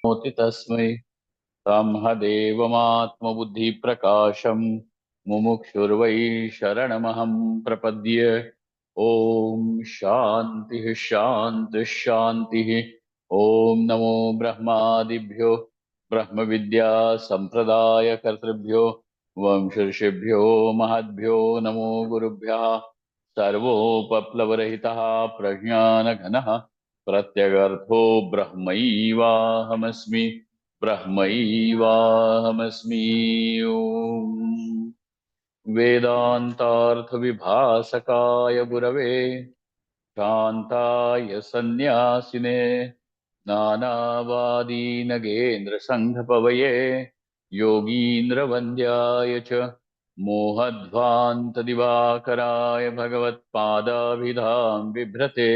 नमोति तस्मै ब्रह्मदेवमात्मबुद्धिप्रकाशं मुमुक्षुर्वै शरणमहं प्रपद्ये। ॐ शान्तिः शान्तिः शान्तिः। ॐ नमो ब्रह्मादिभ्यो ब्रह्मविद्या सम्प्रदायकर्तृभ्यो वंशऋषिभ्यो महद्भ्यो नमो गुरुभ्यः। सर्वोपप्लवरहितः प्रज्ञानघनः प्रत्यगर्थो ब्रह्मैवाहमस्मि ब्रह्मैवाहमस्मि। ॐ वेदान्तार्थविभासकाय गुरवे शान्ताय सन्न्यासिने नानावादीनगेन्द्रसङ्घपवये योगीन्द्रवन्द्याय च मोहध्वान्तदिवाकराय भगवत्पादाभिधां बिभ्रते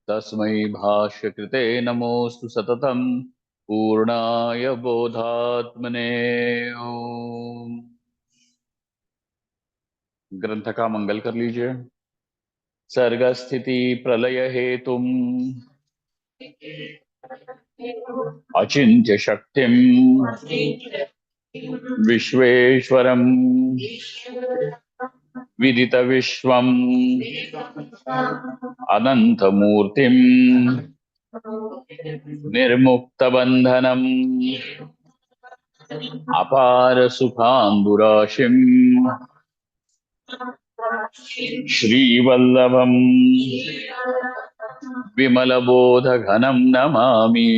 तस्मै भाष्यकृते नमोऽस्तु सततं पूर्णाय बोधात्मने। ओम। ग्रंथ का मंगल कर लीजिए। सर्गस्थिति प्रलय हेतुम् अचिन्त्य शक्तिम् विश्वेश्वरम् विदित विश्वम् अनन्तमूर्तिम् निर्मुक्त बंधनम् अपार सुखाम्बुराशिम् श्रीवल्लभम् विमलबोधघनम् नमामि।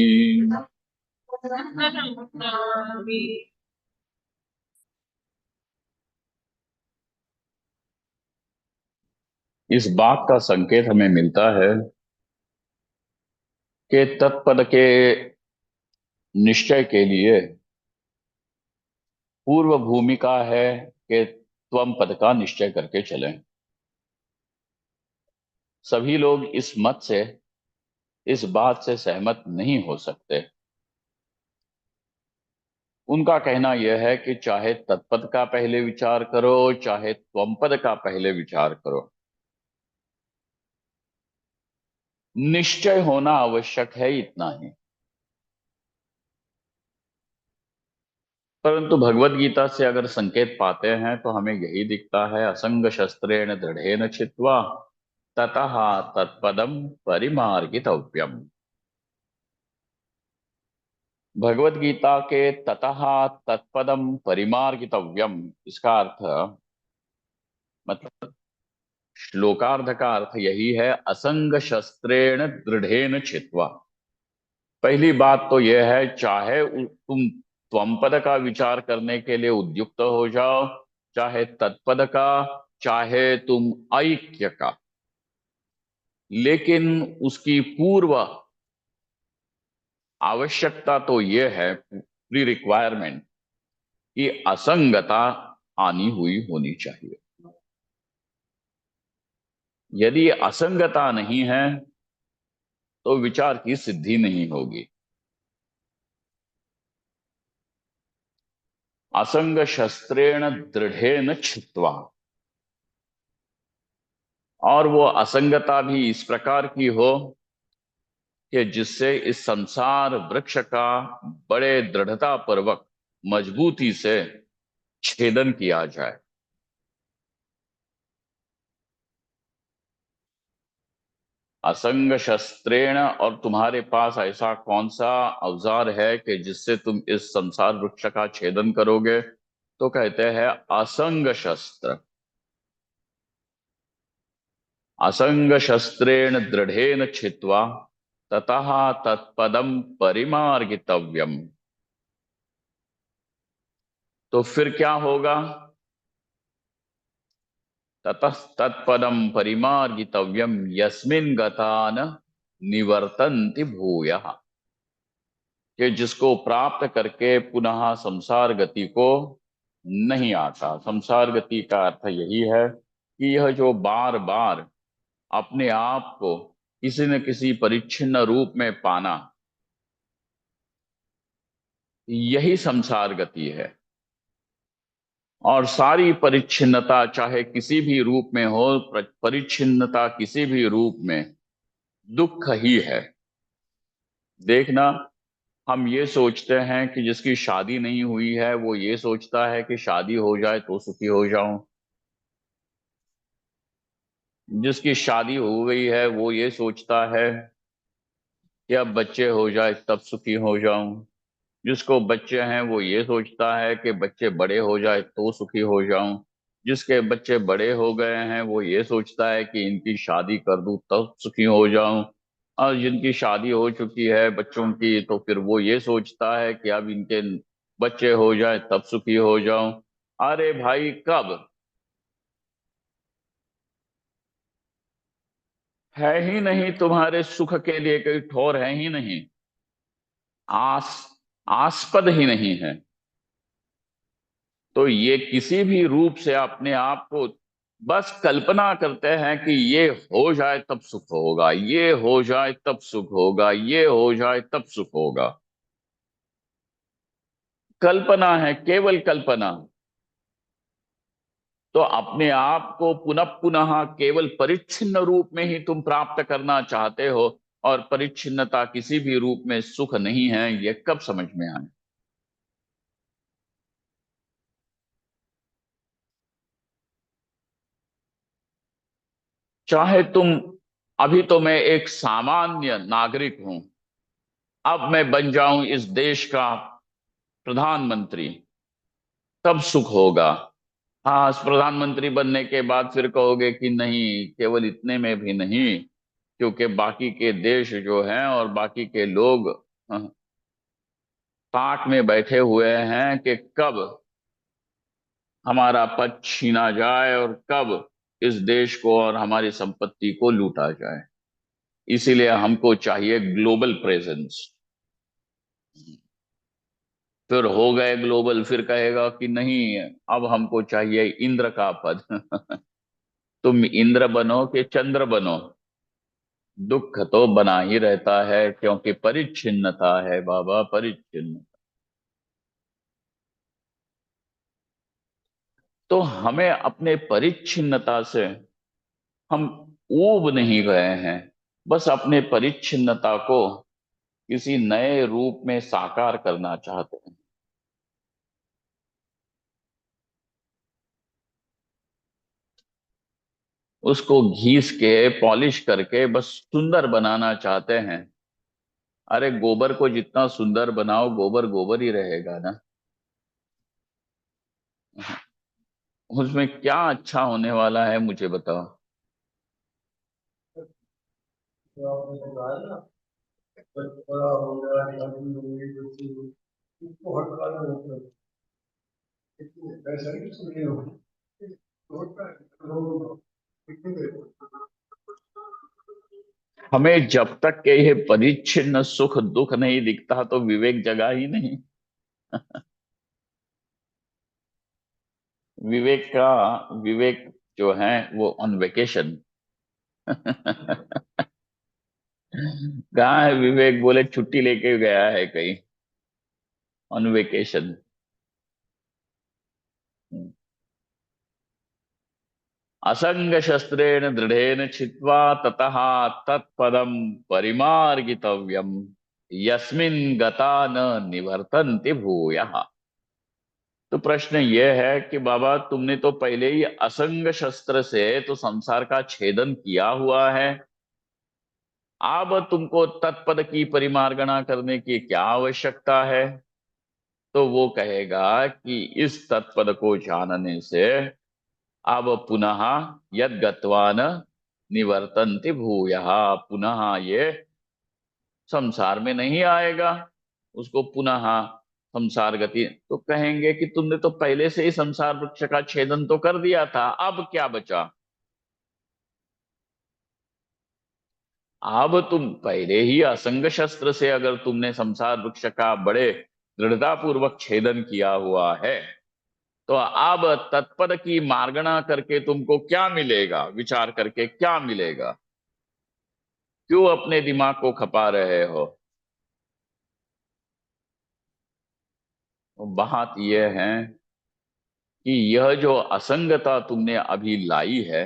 इस बात का संकेत हमें मिलता है कि तत्पद के निश्चय के लिए पूर्व भूमिका है कि त्वम पद का निश्चय करके चलें। सभी लोग इस मत से, इस बात से सहमत नहीं हो सकते। उनका कहना यह है कि चाहे तत्पद का पहले विचार करो, चाहे त्वम पद का पहले विचार करो, निश्चय होना आवश्यक है, इतना ही। परंतु भगवत गीता से अगर संकेत पाते हैं तो हमें यही दिखता है, असंग शस्त्रेण दृढ़ेन छित्त्वा ततः तत्पदम परिमार्गितव्यम। भगवत गीता के ततः तत्पदम परिमार्गितव्यम, इसका अर्थ, मतलब श्लोकार्ध का अर्थ यही है, असंग शस्त्रेण दृढ़ेन छित्त्वा। पहली बात तो यह है, चाहे तुम त्वमपद का विचार करने के लिए उद्युक्त हो जाओ, चाहे तत्पद का, चाहे तुम ऐक्य का, लेकिन उसकी पूर्व आवश्यकता तो यह है, प्री रिक्वायरमेंट, कि असंगता आनी हुई होनी चाहिए। यदि असंगता नहीं है तो विचार की सिद्धि नहीं होगी। असंग शस्त्रेण दृढ़ेन छित्त्वा, और वो असंगता भी इस प्रकार की हो कि जिससे इस संसार वृक्ष का बड़े दृढ़ता पूर्वक, मजबूती से छेदन किया जाए। असंग शस्त्रेण, और तुम्हारे पास ऐसा कौन सा औजार है कि जिससे तुम इस संसार वृक्ष का छेदन करोगे? तो कहते हैं असंग शस्त्र। असंग शस्त्रेण दृढ़ेन छित्त्वा ततः तत्पदम परिमार्गितव्यम। तो फिर क्या होगा? ततस्तत्पदम परिमार्गितव्यम यस्मिन् गता न निवर्तन्ति भूयः, कि जिसको प्राप्त करके पुनः संसार गति को नहीं आता। संसार गति का अर्थ यही है कि यह जो बार बार अपने आप को किसी न किसी परिच्छिन्न रूप में पाना, यही संसार गति है। और सारी परिच्छिन्नता चाहे किसी भी रूप में हो, परिच्छिन्नता किसी भी रूप में दुख ही है। देखना, हम ये सोचते हैं कि जिसकी शादी नहीं हुई है वो ये सोचता है कि शादी हो जाए तो सुखी हो जाऊं। जिसकी शादी हो गई है वो ये सोचता है कि अब बच्चे हो जाए तब सुखी हो जाऊं। जिसको बच्चे हैं वो ये सोचता है कि बच्चे बड़े हो जाए तो सुखी हो जाऊं। जिसके बच्चे बड़े हो गए हैं वो ये सोचता है कि इनकी शादी कर दूं तब सुखी हो जाऊं। और जिनकी शादी हो चुकी है बच्चों की तो फिर वो ये सोचता है कि अब इनके बच्चे हो जाए तब सुखी हो जाऊं। अरे भाई कब? है ही नहीं तुम्हारे सुख के लिए कोई ठौर है ही नहीं। आस आस्पद ही नहीं है। तो ये किसी भी रूप से अपने आप को बस कल्पना करते हैं कि ये हो जाए तब सुख होगा, ये हो जाए तब सुख होगा, ये हो जाए तब सुख होगा। कल्पना है, केवल कल्पना। तो अपने आप को पुनः पुनः केवल परिच्छिन्न रूप में ही तुम प्राप्त करना चाहते हो। और परिच्छिन्नता किसी भी रूप में सुख नहीं है, ये कब समझ में आए? चाहे तुम, अभी तो मैं एक सामान्य नागरिक हूं, अब मैं बन जाऊं इस देश का प्रधानमंत्री, तब सुख होगा। हाँ, प्रधानमंत्री बनने के बाद फिर कहोगे कि नहीं, केवल इतने में भी नहीं, क्योंकि बाकी के देश जो हैं और बाकी के लोग ताक में बैठे हुए हैं कि कब हमारा पद छीना जाए और कब इस देश को और हमारी संपत्ति को लूटा जाए। इसीलिए हमको चाहिए ग्लोबल प्रेजेंस। फिर हो गए ग्लोबल, फिर कहेगा कि नहीं, अब हमको चाहिए इंद्र का पद। तुम इंद्र बनो कि चंद्र बनो, दुख तो बना ही रहता है, क्योंकि परिच्छिन्नता है बाबा, परिच्छिन्न। तो हमें अपने परिच्छिन्नता से हम ऊब नहीं गए हैं। बस अपने परिच्छिन्नता को किसी नए रूप में साकार करना चाहते हैं। उसको घीस के पॉलिश करके बस सुंदर बनाना चाहते हैं। अरे गोबर को जितना सुंदर बनाओ, गोबर गोबर ही रहेगा ना। उसमें क्या अच्छा होने वाला है, मुझे बताओ। हमें जब तक के ये परिच्छिन्न सुख दुख नहीं दिखता तो विवेक जगा ही नहीं। विवेक जो है वो ऑन वेकेशन। कहाँ है विवेक? बोले छुट्टी लेके गया है कहीं, ऑन वेकेशन। असंग शस्त्रेण दृढ़ेन छित्त्वा ततः तत्पदम परिमार्गितव्यम यस्मिन् गता न निवर्तन्ति भूयः। तो प्रश्न यह है कि बाबा तुमने तो पहले ही असंग शस्त्र से तो संसार का छेदन किया हुआ है। अब तुमको तत्पद की परिमार्गणा करने की क्या आवश्यकता है? तो वो कहेगा कि इस तत्पद को जानने से अब पुनः यद गत्वान निवर्तन्ति भूयः, पुनः ये संसार में नहीं आएगा। उसको पुनः संसार गति तो कहेंगे कि तुमने तो पहले से ही संसार वृक्ष का छेदन तो कर दिया था, अब क्या बचा? अब तुम पहले ही असंग शस्त्र से अगर तुमने संसार वृक्ष का बड़े दृढ़ता पूर्वक छेदन किया हुआ है, तो अब तत्पद की मार्गणा करके तुमको क्या मिलेगा? विचार करके क्या मिलेगा? क्यों अपने दिमाग को खपा रहे हो? तो बात यह है कि यह जो असंगता तुमने अभी लाई है,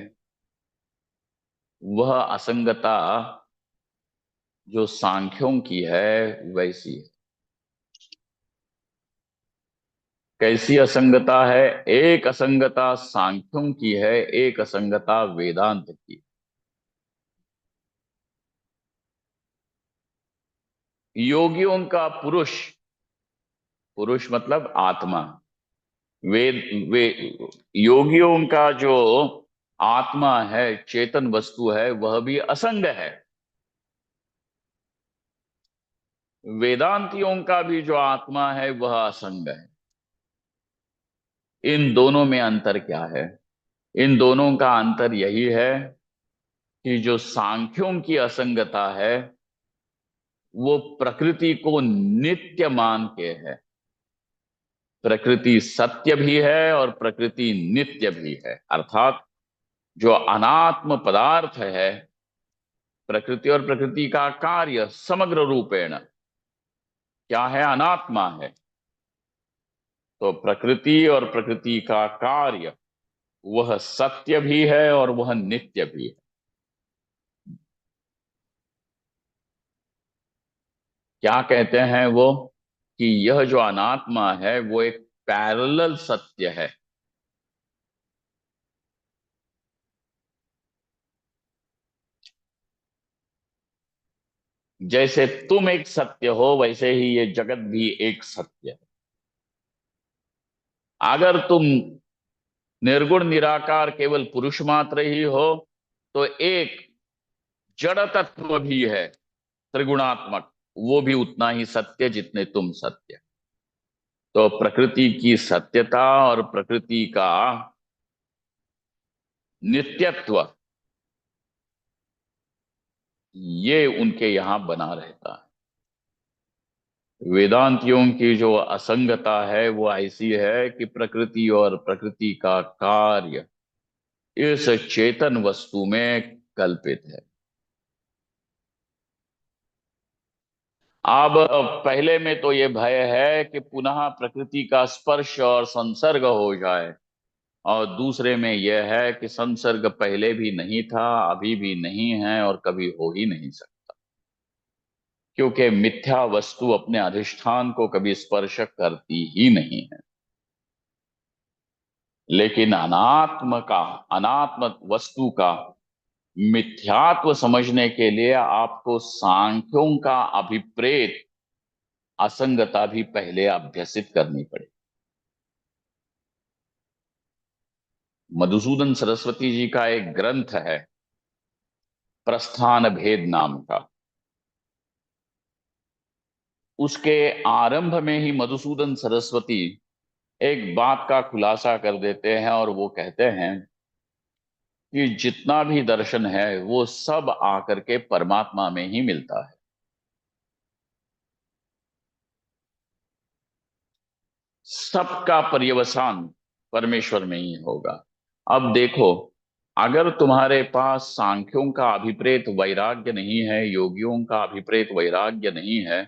वह असंगता जो सांख्यों की है वैसी है। कैसी असंगता है? एक असंगता सांख्यों की है, एक असंगता वेदांत की। योगियों का पुरुष, पुरुष मतलब आत्मा, वेद वे योगियों का जो आत्मा है, चेतन वस्तु है, वह भी असंग है। वेदांतियों का भी जो आत्मा है वह असंग है। इन दोनों में अंतर क्या है? इन दोनों का अंतर यही है कि जो सांख्यों की असंगता है वो प्रकृति को नित्य मान के है। प्रकृति सत्य भी है और प्रकृति नित्य भी है। अर्थात जो अनात्म पदार्थ है, प्रकृति और प्रकृति का कार्य समग्र रूपेण क्या है? अनात्मा है। तो प्रकृति और प्रकृति का कार्य वह सत्य भी है और वह नित्य भी है। क्या कहते हैं वो? कि यह जो अनात्मा है वो एक पैरेलल सत्य है। जैसे तुम एक सत्य हो, वैसे ही ये जगत भी एक सत्य है। अगर तुम निर्गुण निराकार केवल पुरुष मात्र ही हो, तो एक जड़ तत्व भी है त्रिगुणात्मक, वो भी उतना ही सत्य जितने तुम सत्य। तो प्रकृति की सत्यता और प्रकृति का नित्यत्व, ये उनके यहां बना रहता है। वेदांतियों की जो असंगता है वो ऐसी है कि प्रकृति और प्रकृति का कार्य इस चेतन वस्तु में कल्पित है। अब पहले में तो ये भय है कि पुनः प्रकृति का स्पर्श और संसर्ग हो जाए, और दूसरे में यह है कि संसर्ग पहले भी नहीं था, अभी भी नहीं है और कभी हो ही नहीं सकता, क्योंकि मिथ्या वस्तु अपने अधिष्ठान को कभी स्पर्श करती ही नहीं है। लेकिन अनात्म वस्तु का मिथ्यात्व समझने के लिए आपको सांख्यों का अभिप्रेत असंगता भी पहले अभ्यसित करनी पड़े। मधुसूदन सरस्वती जी का एक ग्रंथ है प्रस्थान भेद नाम का। उसके आरंभ में ही मधुसूदन सरस्वती एक बात का खुलासा कर देते हैं, और वो कहते हैं कि जितना भी दर्शन है वो सब आकर के परमात्मा में ही मिलता है। सबका पर्यवसान परमेश्वर में ही होगा। अब देखो, अगर तुम्हारे पास सांख्यों का अभिप्रेत वैराग्य नहीं है, योगियों का अभिप्रेत वैराग्य नहीं है,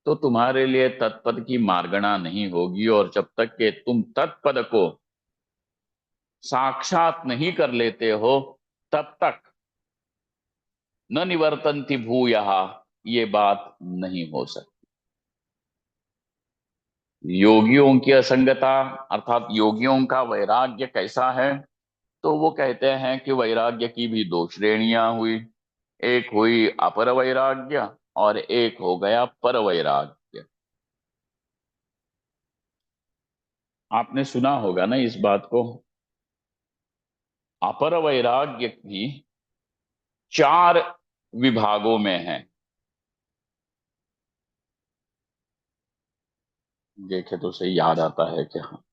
तो तुम्हारे लिए तत्पद की मार्गणा नहीं होगी। और जब तक कि तुम तत्पद को साक्षात नहीं कर लेते हो, तब तक न निवर्तन्ति भूयः, ये बात नहीं हो सकती। योगियों की असंगता, अर्थात योगियों का वैराग्य कैसा है? तो वो कहते हैं कि वैराग्य की भी दो श्रेणियां हुई। एक हुई अपर वैराग्य और एक हो गया पर वैराग्य। आपने सुना होगा ना इस बात को। अपर वैराग्य भी चार विभागों में है। देखे तो सही याद आता है कि हाँ,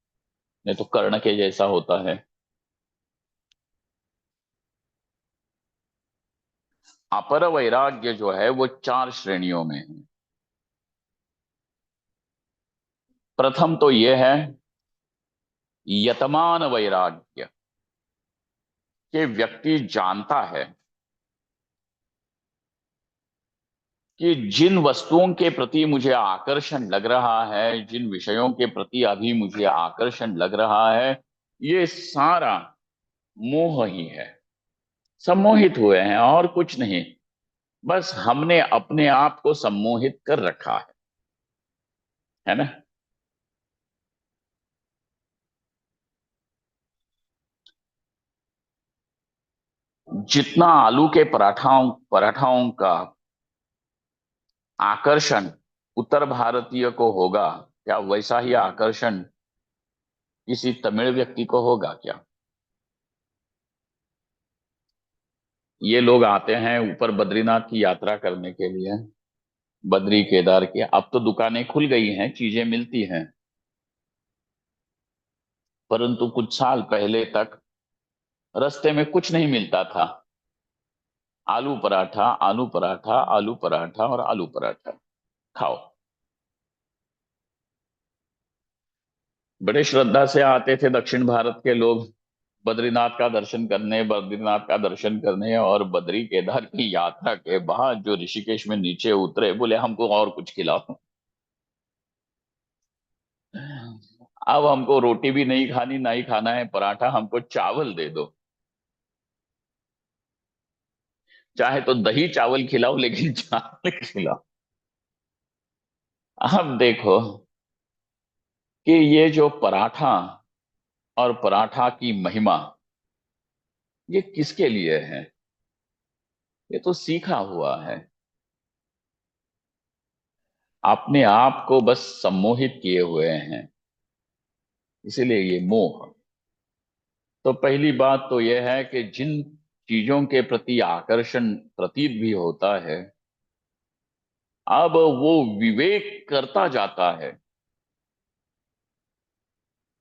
नहीं तो कर्ण के जैसा होता है। अपर वैराग्य जो है वो चार श्रेणियों में है। प्रथम तो ये है यतमान वैराग्य, कि व्यक्ति जानता है कि जिन वस्तुओं के प्रति मुझे आकर्षण लग रहा है, जिन विषयों के प्रति अभी मुझे आकर्षण लग रहा है, ये सारा मोह ही है। सम्मोहित हुए हैं और कुछ नहीं, बस हमने अपने आप को सम्मोहित कर रखा है ना। जितना आलू के पराठाओं पराठाओं का आकर्षण उत्तर भारतीय को होगा, क्या वैसा ही आकर्षण किसी तमिल व्यक्ति को होगा क्या? ये लोग आते हैं ऊपर बद्रीनाथ की यात्रा करने के लिए, बद्री केदार की। अब तो दुकानें खुल गई हैं, चीजें मिलती हैं, परंतु कुछ साल पहले तक रास्ते में कुछ नहीं मिलता था। आलू पराठा, आलू पराठा, आलू पराठा और आलू पराठा खाओ। बड़े श्रद्धा से आते थे दक्षिण भारत के लोग बद्रीनाथ का दर्शन करने, और बद्री केदार की यात्रा के बाद जो ऋषिकेश में नीचे उतरे, बोले हमको और कुछ खिलाओ। अब हमको रोटी भी नहीं खानी, ना ही खाना है पराठा, हमको चावल दे दो। चाहे तो दही चावल खिलाओ, लेकिन चावल खिलाओ। अब देखो कि ये जो पराठा और पराठा की महिमा, ये किसके लिए है? ये तो सीखा हुआ है, अपने आप को बस सम्मोहित किए हुए हैं, इसीलिए ये मोह। तो पहली बात तो यह है कि जिन चीजों के प्रति आकर्षण प्रतीत भी होता है, अब वो विवेक करता जाता है,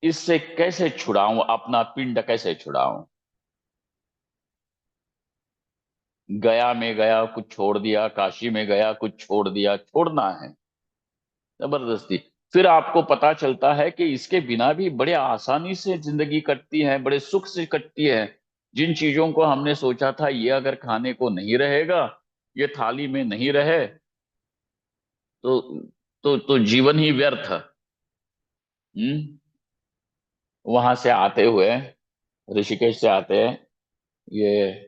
इससे कैसे छुड़ाऊं, अपना पिंड कैसे छुड़ाऊं। गया में गया कुछ छोड़ दिया, काशी में गया कुछ छोड़ दिया, छोड़ना है जबरदस्ती। फिर आपको पता चलता है कि इसके बिना भी बड़े आसानी से जिंदगी कटती है, बड़े सुख से कटती है। जिन चीजों को हमने सोचा था ये अगर खाने को नहीं रहेगा, ये थाली में नहीं रहे, तो जीवन ही व्यर्थ। हम्म। वहां से आते हुए, ऋषिकेश से आते हैं, ये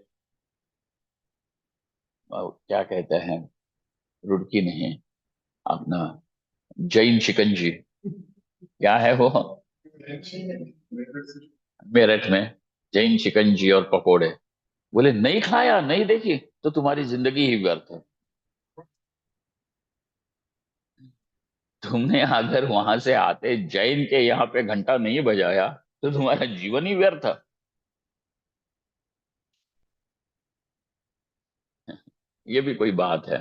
क्या कहते हैं, रुड़की नहीं, अपना जैन शिकंजी, क्या है वो, मेरठ में जैन शिकंजी और पकोड़े। बोले नहीं खाया, नहीं देखी, तो तुम्हारी जिंदगी ही व्यर्थ है। तुमने अगर वहां से आते जैन के यहाँ पे घंटा नहीं बजाया, तो तुम्हारा जीवन ही व्यर्थ है। ये भी कोई बात है?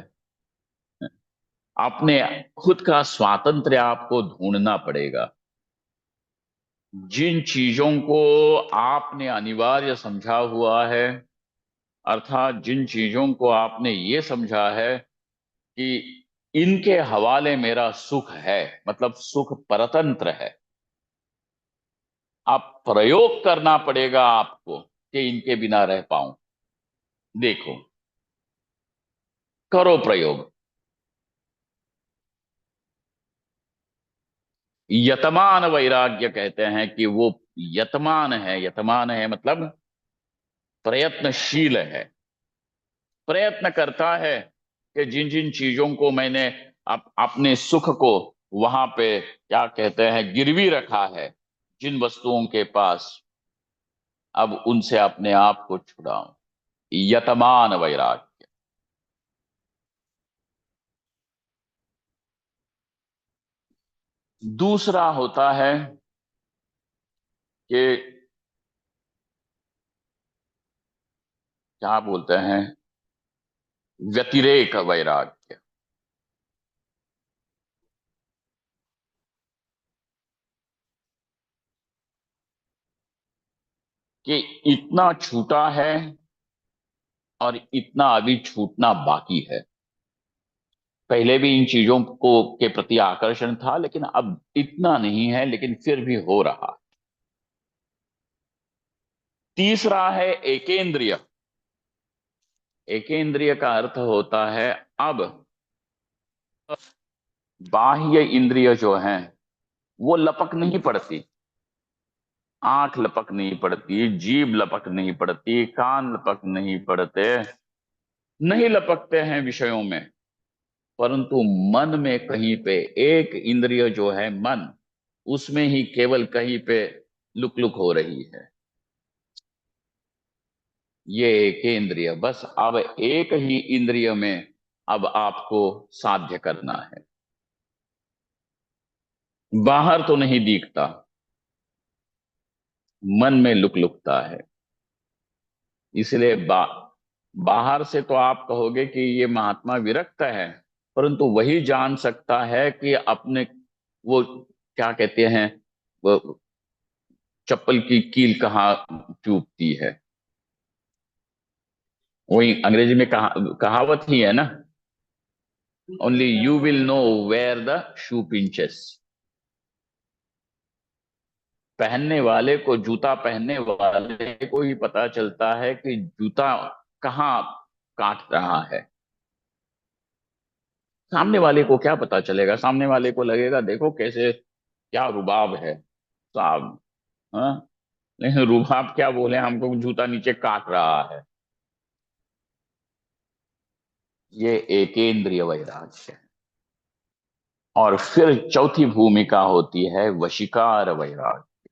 अपने खुद का स्वातंत्र्य आपको ढूंढना पड़ेगा। जिन चीजों को आपने अनिवार्य समझा हुआ है, अर्थात जिन चीजों को आपने ये समझा है कि इनके हवाले मेरा सुख है, मतलब सुख परतंत्र है, आप प्रयोग करना पड़ेगा आपको कि इनके बिना रह पाऊं। देखो, करो प्रयोग। यतमान वैराग्य कहते हैं कि वो यतमान है, यतमान है मतलब प्रयत्नशील है, प्रयत्न करता है कि जिन जिन चीजों को मैंने अपने सुख को वहां पे क्या कहते हैं गिरवी रखा है, जिन वस्तुओं के पास, अब उनसे अपने आप को छुड़ाऊं। यतमान वैराग्य। दूसरा होता है कि क्या बोलते हैं, व्यतिरेक वैराग्य। कि इतना छूटा है और इतना अभी छूटना बाकी है। पहले भी इन चीजों को के प्रति आकर्षण था, लेकिन अब इतना नहीं है, लेकिन फिर भी हो रहा। तीसरा है एकेंद्रिय। एकेंद्रिय का अर्थ होता है, अब बाह्य इंद्रिय जो हैं वो लपक नहीं पड़ती। आंख लपक नहीं पड़ती, जीभ लपक नहीं पड़ती, कान लपक नहीं पड़ते, नहीं लपकते हैं विषयों में, परंतु मन में कहीं पे एक इंद्रिय जो है मन, उसमें ही केवल कहीं पे लुक लुक हो रही है। ये एक इंद्रिय, बस अब एक ही इंद्रिय में अब आपको साध्य करना है। बाहर तो नहीं दिखता, मन में लुकलुकता है। इसलिए बाहर से तो आप कहोगे कि ये महात्मा विरक्त है, परंतु वही जान सकता है कि अपने, वो क्या कहते हैं, वो चप्पल की कील कहाँ चुभती है। वही अंग्रेजी में कहावत ही है ना, only you will know where the shoe pinches. पहनने वाले को, जूता पहनने वाले को ही पता चलता है कि जूता कहाँ काट रहा है। सामने वाले को क्या पता चलेगा? सामने वाले को लगेगा देखो कैसे, क्या रुबाब है साहब। हाँ, लेकिन रुबाब क्या बोले, हमको जूता नीचे काट रहा है। ये एकेंद्रिय वैराग्य है। और फिर चौथी भूमिका होती है वशीकार वैराग्य।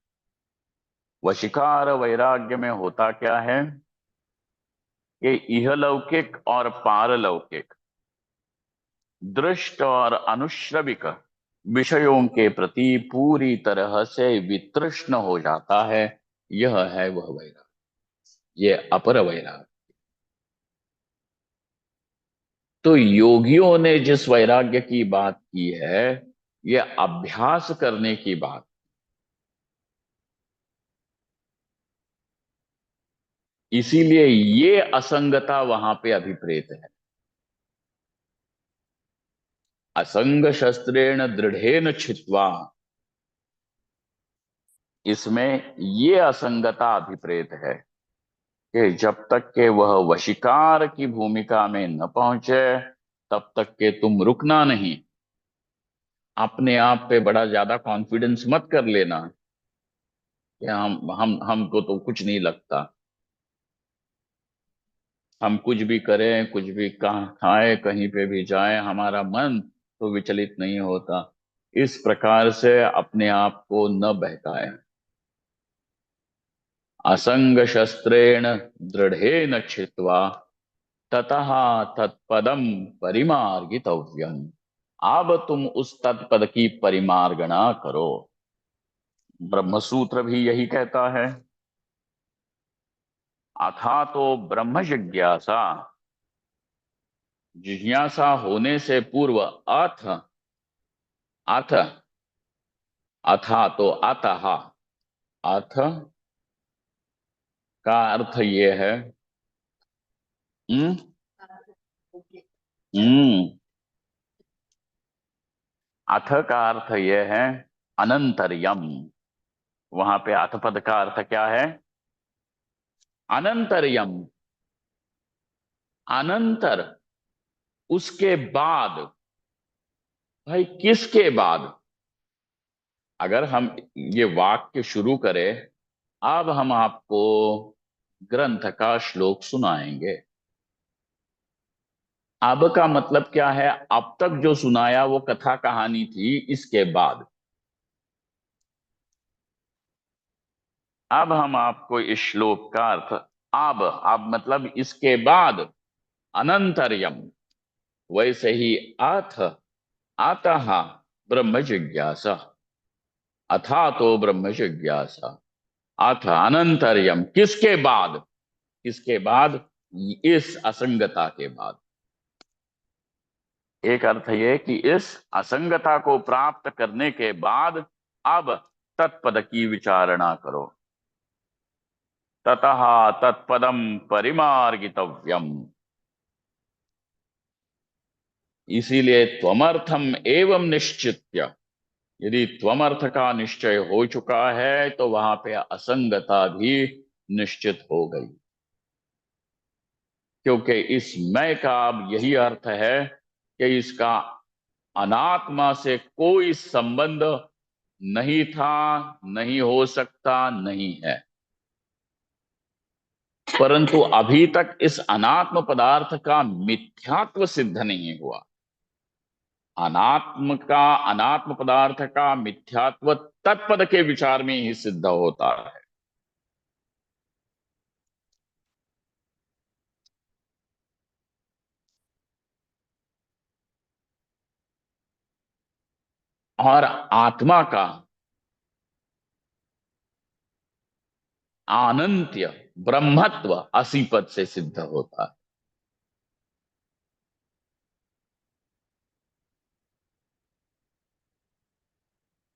वशीकार वैराग्य में होता क्या है कि इहलौकिक और पारलौकिक, दृष्ट और अनुश्रविक विषयों के प्रति पूरी तरह से वितृष्ण हो जाता है। यह है वह वैराग्य, ये अपर वैराग्य। तो योगियों ने जिस वैराग्य की बात की है, यह अभ्यास करने की बात। इसीलिए ये असंगता वहां पे अभिप्रेत है। असंग शस्त्रेण दृढ़ेन छित्त्वा, इसमें ये असंगता अभिप्रेत है कि जब तक के वह वशीकार की भूमिका में न पहुंचे, तब तक के तुम रुकना नहीं। अपने आप पे बड़ा ज्यादा कॉन्फिडेंस मत कर लेना कि हम हमको तो कुछ नहीं लगता, हम कुछ भी करें, कुछ भी कहाँ खाएं, कहीं पे भी जाएं, हमारा मन तो विचलित नहीं होता। इस प्रकार से अपने आप को न बहकाएं। असंग शस्त्रेण दृढ़ेन छित्त्वा ततः तत्पदम परिमार्गितव्यम। अब तुम उस तत्पद की परिमार्गणा करो। ब्रह्मसूत्र भी यही कहता है। अथा तो ब्रह्म जिज्ञासा, जिज्ञासा होने से पूर्व अथ, अथ, अथा तो अतः, अथ का अर्थ ये है। हम्म, हम्म, अथ का अर्थ ये है अनंतर्यम। वहां पे अथ पद का अर्थ क्या है? अनंतर्यम। अनंतर, उसके बाद। भाई किसके बाद? अगर हम ये वाक्य शुरू करें, अब हम आपको ग्रंथ का श्लोक सुनाएंगे। अब का मतलब क्या है? अब तक जो सुनाया वो कथा कहानी थी, इसके बाद। अब हम आपको इस श्लोक का अर्थ, अब मतलब इसके बाद, अनंतर्यम, वैसे ही अथ, अतः ब्रह्म जिज्ञासा, अथा तो ब्रह्म जिज्ञासा, अथ अनंतर्यम, किसके बाद? किसके बाद? इस असंगता के बाद। एक अर्थ ये कि इस असंगता को प्राप्त करने के बाद अब तत्पद की विचारणा करो। ततः तत्पदम परिमार्गितव्यम। इसीलिए त्वमर्थम एवं निश्चित्य, यदि त्वमर्थ का निश्चय हो चुका है तो वहां पे असंगता भी निश्चित हो गई। क्योंकि इस मैं का अब यही अर्थ है कि इसका अनात्मा से कोई संबंध नहीं था, नहीं हो सकता, नहीं है। परंतु अभी तक इस अनात्म पदार्थ का मिथ्यात्व सिद्ध नहीं हुआ। अनात्म पदार्थ का मिथ्यात्व तत्पद के विचार में ही सिद्ध होता है। और आत्मा का अनंत्य ब्रह्मत्व असी पद से सिद्ध होता है।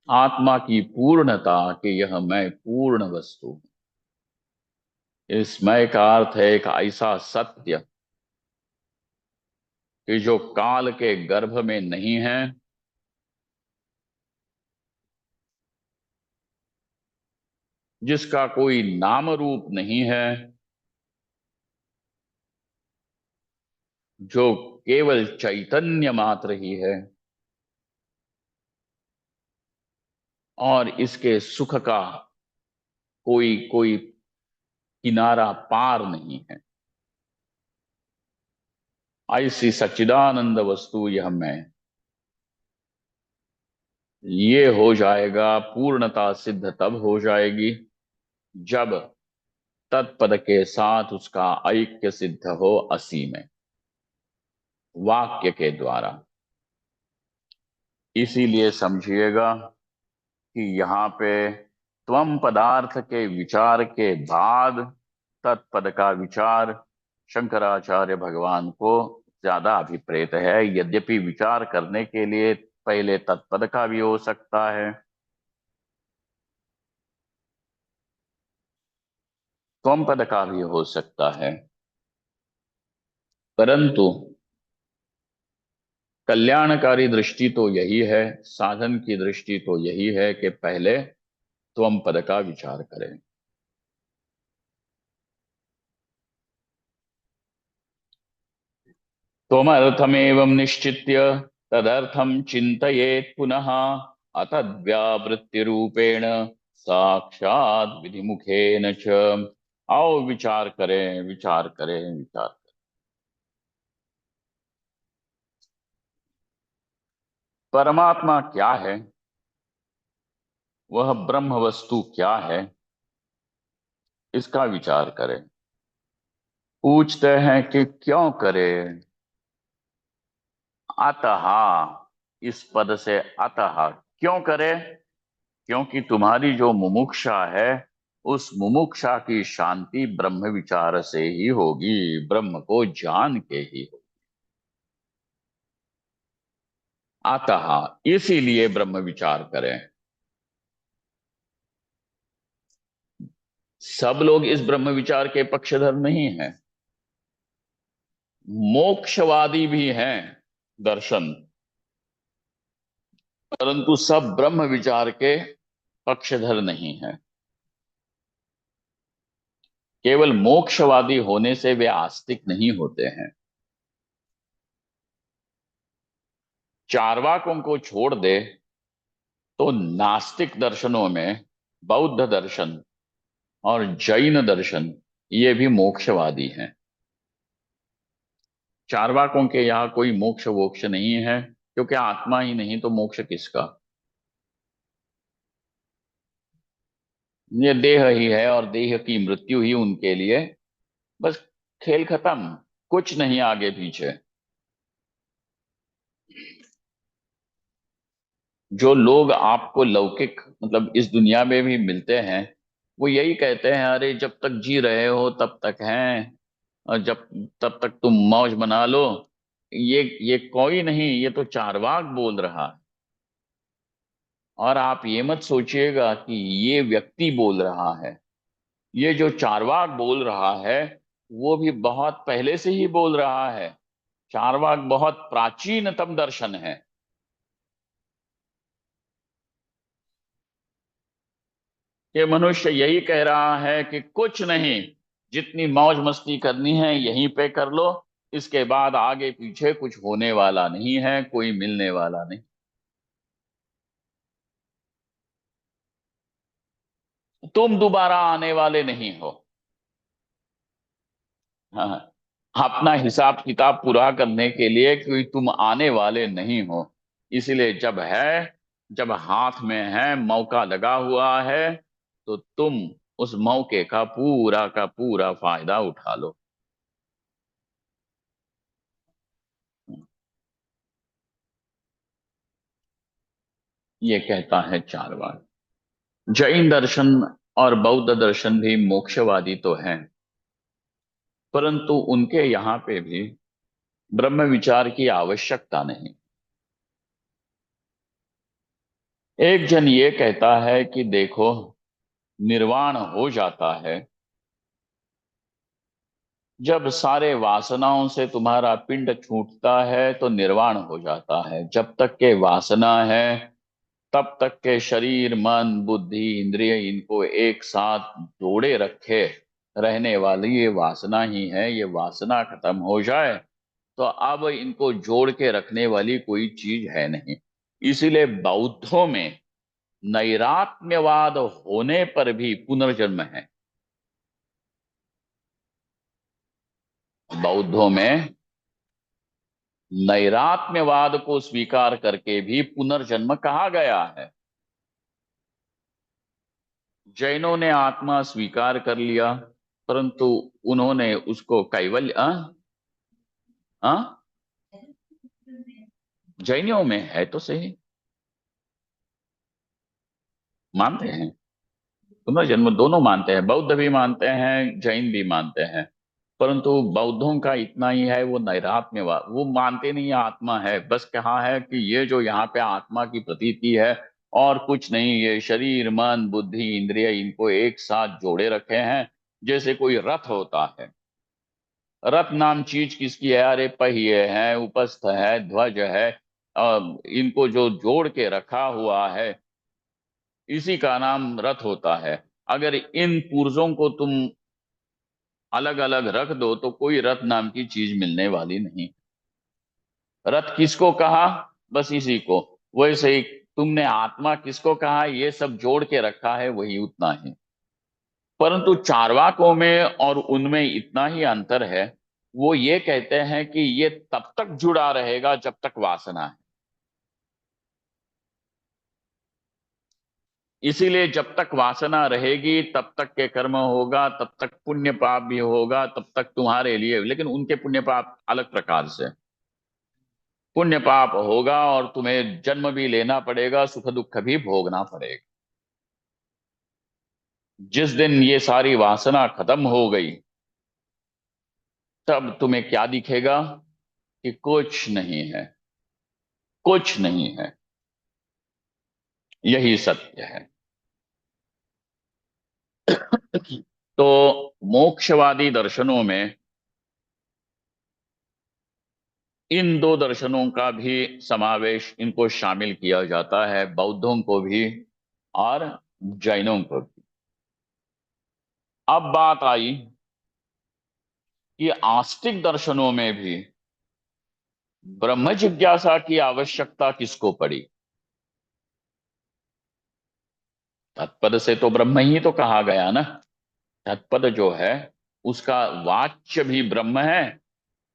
आत्मा की पूर्णता कि यह मैं पूर्ण वस्तु हूं। इस मैं का अर्थ है एक ऐसा सत्य कि जो काल के गर्भ में नहीं है, जिसका कोई नाम रूप नहीं है, जो केवल चैतन्य मात्र ही है, और इसके सुख का कोई कोई किनारा पार नहीं है। ऐसी सच्चिदानंद वस्तु यह मैं, ये हो जाएगा, पूर्णता सिद्ध तब हो जाएगी जब तत्पद के साथ उसका ऐक्य सिद्ध हो असी में, वाक्य के द्वारा। इसीलिए समझिएगा कि यहाँ पे त्वम पदार्थ के विचार के बाद तत्पद का विचार शंकराचार्य भगवान को ज्यादा अभिप्रेत है। यद्यपि विचार करने के लिए पहले तत्पद का भी हो सकता है, त्वम पद का भी हो सकता है, परंतु कल्याणकारी दृष्टि तो यही है, साधन की दृष्टि तो यही है कि पहले त्वम पद का विचार करें। त्वमर्थमेवं निश्चित्य तदर्थं चिन्तयेत् पुनः अतद्व्यावृत्तिरूपेण साक्षात् विधिमुखेन च। आओ विचार करें, विचार करें, विचार करें। परमात्मा क्या है, वह ब्रह्म वस्तु क्या है, इसका विचार करें। पूछते हैं कि क्यों करें। अतः, इस पद से अतः क्यों करें? क्योंकि तुम्हारी जो मुमुक्षा है, उस मुमुक्षा की शांति ब्रह्म विचार से ही होगी, ब्रह्म को जान के ही होगी। अतः इसीलिए ब्रह्म विचार करें। सब लोग इस ब्रह्म विचार के पक्षधर नहीं हैं। मोक्षवादी भी हैं दर्शन, परंतु सब ब्रह्म विचार के पक्षधर नहीं हैं। केवल मोक्षवादी होने से वे आस्तिक नहीं होते हैं। चार्वाकों को छोड़ दे तो नास्तिक दर्शनों में बौद्ध दर्शन और जैन दर्शन, ये भी मोक्षवादी हैं। चार्वाकों के यहाँ कोई मोक्ष वोक्ष नहीं है, क्योंकि आत्मा ही नहीं तो मोक्ष किसका। ये देह ही है और देह की मृत्यु ही उनके लिए, बस खेल खत्म, कुछ नहीं आगे पीछे। जो लोग आपको लौकिक मतलब इस दुनिया में भी मिलते हैं, वो यही कहते हैं, अरे जब तक जी रहे हो तब तक हैं, और जब तब तक तुम मौज बना लो। ये कोई नहीं, ये तो चार्वाक बोल रहा है। और आप ये मत सोचिएगा कि ये व्यक्ति बोल रहा है। ये जो चार्वाक बोल रहा है, वो भी बहुत पहले से ही बोल रहा है। चार्वाक बहुत प्राचीनतम दर्शन है। ये मनुष्य यही कह रहा है कि कुछ नहीं, जितनी मौज मस्ती करनी है यहीं पे कर लो, इसके बाद आगे पीछे कुछ होने वाला नहीं है, कोई मिलने वाला नहीं। तुम दोबारा आने वाले नहीं हो। हाँ, अपना हिसाब किताब पूरा करने के लिए कोई तुम आने वाले नहीं हो। इसलिए जब हाथ में है, मौका लगा हुआ है, तो तुम उस मौके का पूरा फायदा उठा लो। ये कहता है चारवाक। जैन दर्शन और बौद्ध दर्शन भी मोक्षवादी तो हैं, परंतु उनके यहाँ पे भी ब्रह्म विचार की आवश्यकता नहीं। एक जन ये कहता है कि देखो, निर्वाण हो जाता है जब सारे वासनाओं से तुम्हारा पिंड छूटता है, तो निर्वाण हो जाता है। जब तक के वासना है तब तक के शरीर मन बुद्धि इंद्रिय इनको एक साथ जोड़े रखे रहने वाली ये वासना ही है। ये वासना खत्म हो जाए तो अब इनको जोड़ के रखने वाली कोई चीज है नहीं। इसीलिए बौद्धों में नैरात्म्यवाद होने पर भी पुनर्जन्म है। बौद्धों में नैरात्म्यवाद को स्वीकार करके भी पुनर्जन्म कहा गया है। जैनों ने आत्मा स्वीकार कर लिया, परंतु उन्होंने उसको कैवल्य जैनियों में है तो सही, मानते हैं पुनर्जन्म, दोनों मानते हैं। बौद्ध भी मानते हैं, जैन भी मानते हैं। परंतु बौद्धों का इतना ही है, वो नैरात्म्यवाद वो मानते नहीं है आत्मा है। बस कहा है कि ये जो यहाँ पे आत्मा की प्रतीति है और कुछ नहीं, ये शरीर मन बुद्धि इंद्रिय इनको एक साथ जोड़े रखे हैं। जैसे कोई रथ होता है, रथ नाम चीज किसकी है? अरे पहिए हैं, उपस्थ है, ध्वज है, इनको जो जोड़ के रखा हुआ है, इसी का नाम रथ होता है। अगर इन पुर्जों को तुम अलग अलग रख दो तो कोई रथ नाम की चीज मिलने वाली नहीं। रथ किसको कहा? बस इसी को। वैसे ही तुमने आत्मा किसको कहा? ये सब जोड़ के रखा है, वही उतना ही। परंतु चार्वाकों में और उनमें इतना ही अंतर है, वो ये कहते हैं कि ये तब तक जुड़ा रहेगा जब तक वासना है। इसीलिए जब तक वासना रहेगी तब तक के कर्म होगा, तब तक पुण्य पाप भी होगा, तब तक तुम्हारे लिए। लेकिन उनके पुण्य पाप अलग प्रकार से। पुण्य पाप होगा और तुम्हें जन्म भी लेना पड़ेगा, सुख दुख भी भोगना पड़ेगा। जिस दिन ये सारी वासना खत्म हो गई, तब तुम्हें क्या दिखेगा? कि कुछ नहीं है, कुछ नहीं है। यही सत्य है। तो मोक्षवादी दर्शनों में इन दो दर्शनों का भी समावेश, इनको शामिल किया जाता है, बौद्धों को भी और जैनों को भी। अब बात आई कि आस्तिक दर्शनों में भी ब्रह्म जिज्ञासा की आवश्यकता किसको पड़ी? तत्पद से तो ब्रह्म ही तो कहा गया ना। तत्पद जो है उसका वाच्य भी ब्रह्म है,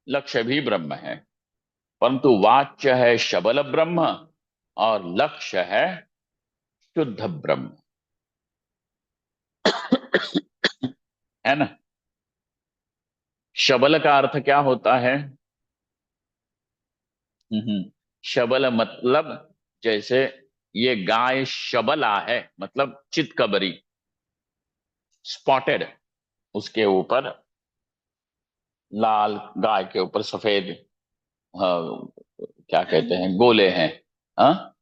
लक्ष्य भी ब्रह्म है। परंतु वाच्य है शबल ब्रह्म और लक्ष्य है शुद्ध ब्रह्म। है ना? शबल का अर्थ क्या होता है? शबल मतलब, जैसे ये गाय शबला है, मतलब चितकबरी, स्पॉटेड। उसके ऊपर लाल, गाय के ऊपर सफेद, हाँ, क्या कहते हैं, गोले हैं। हाँ,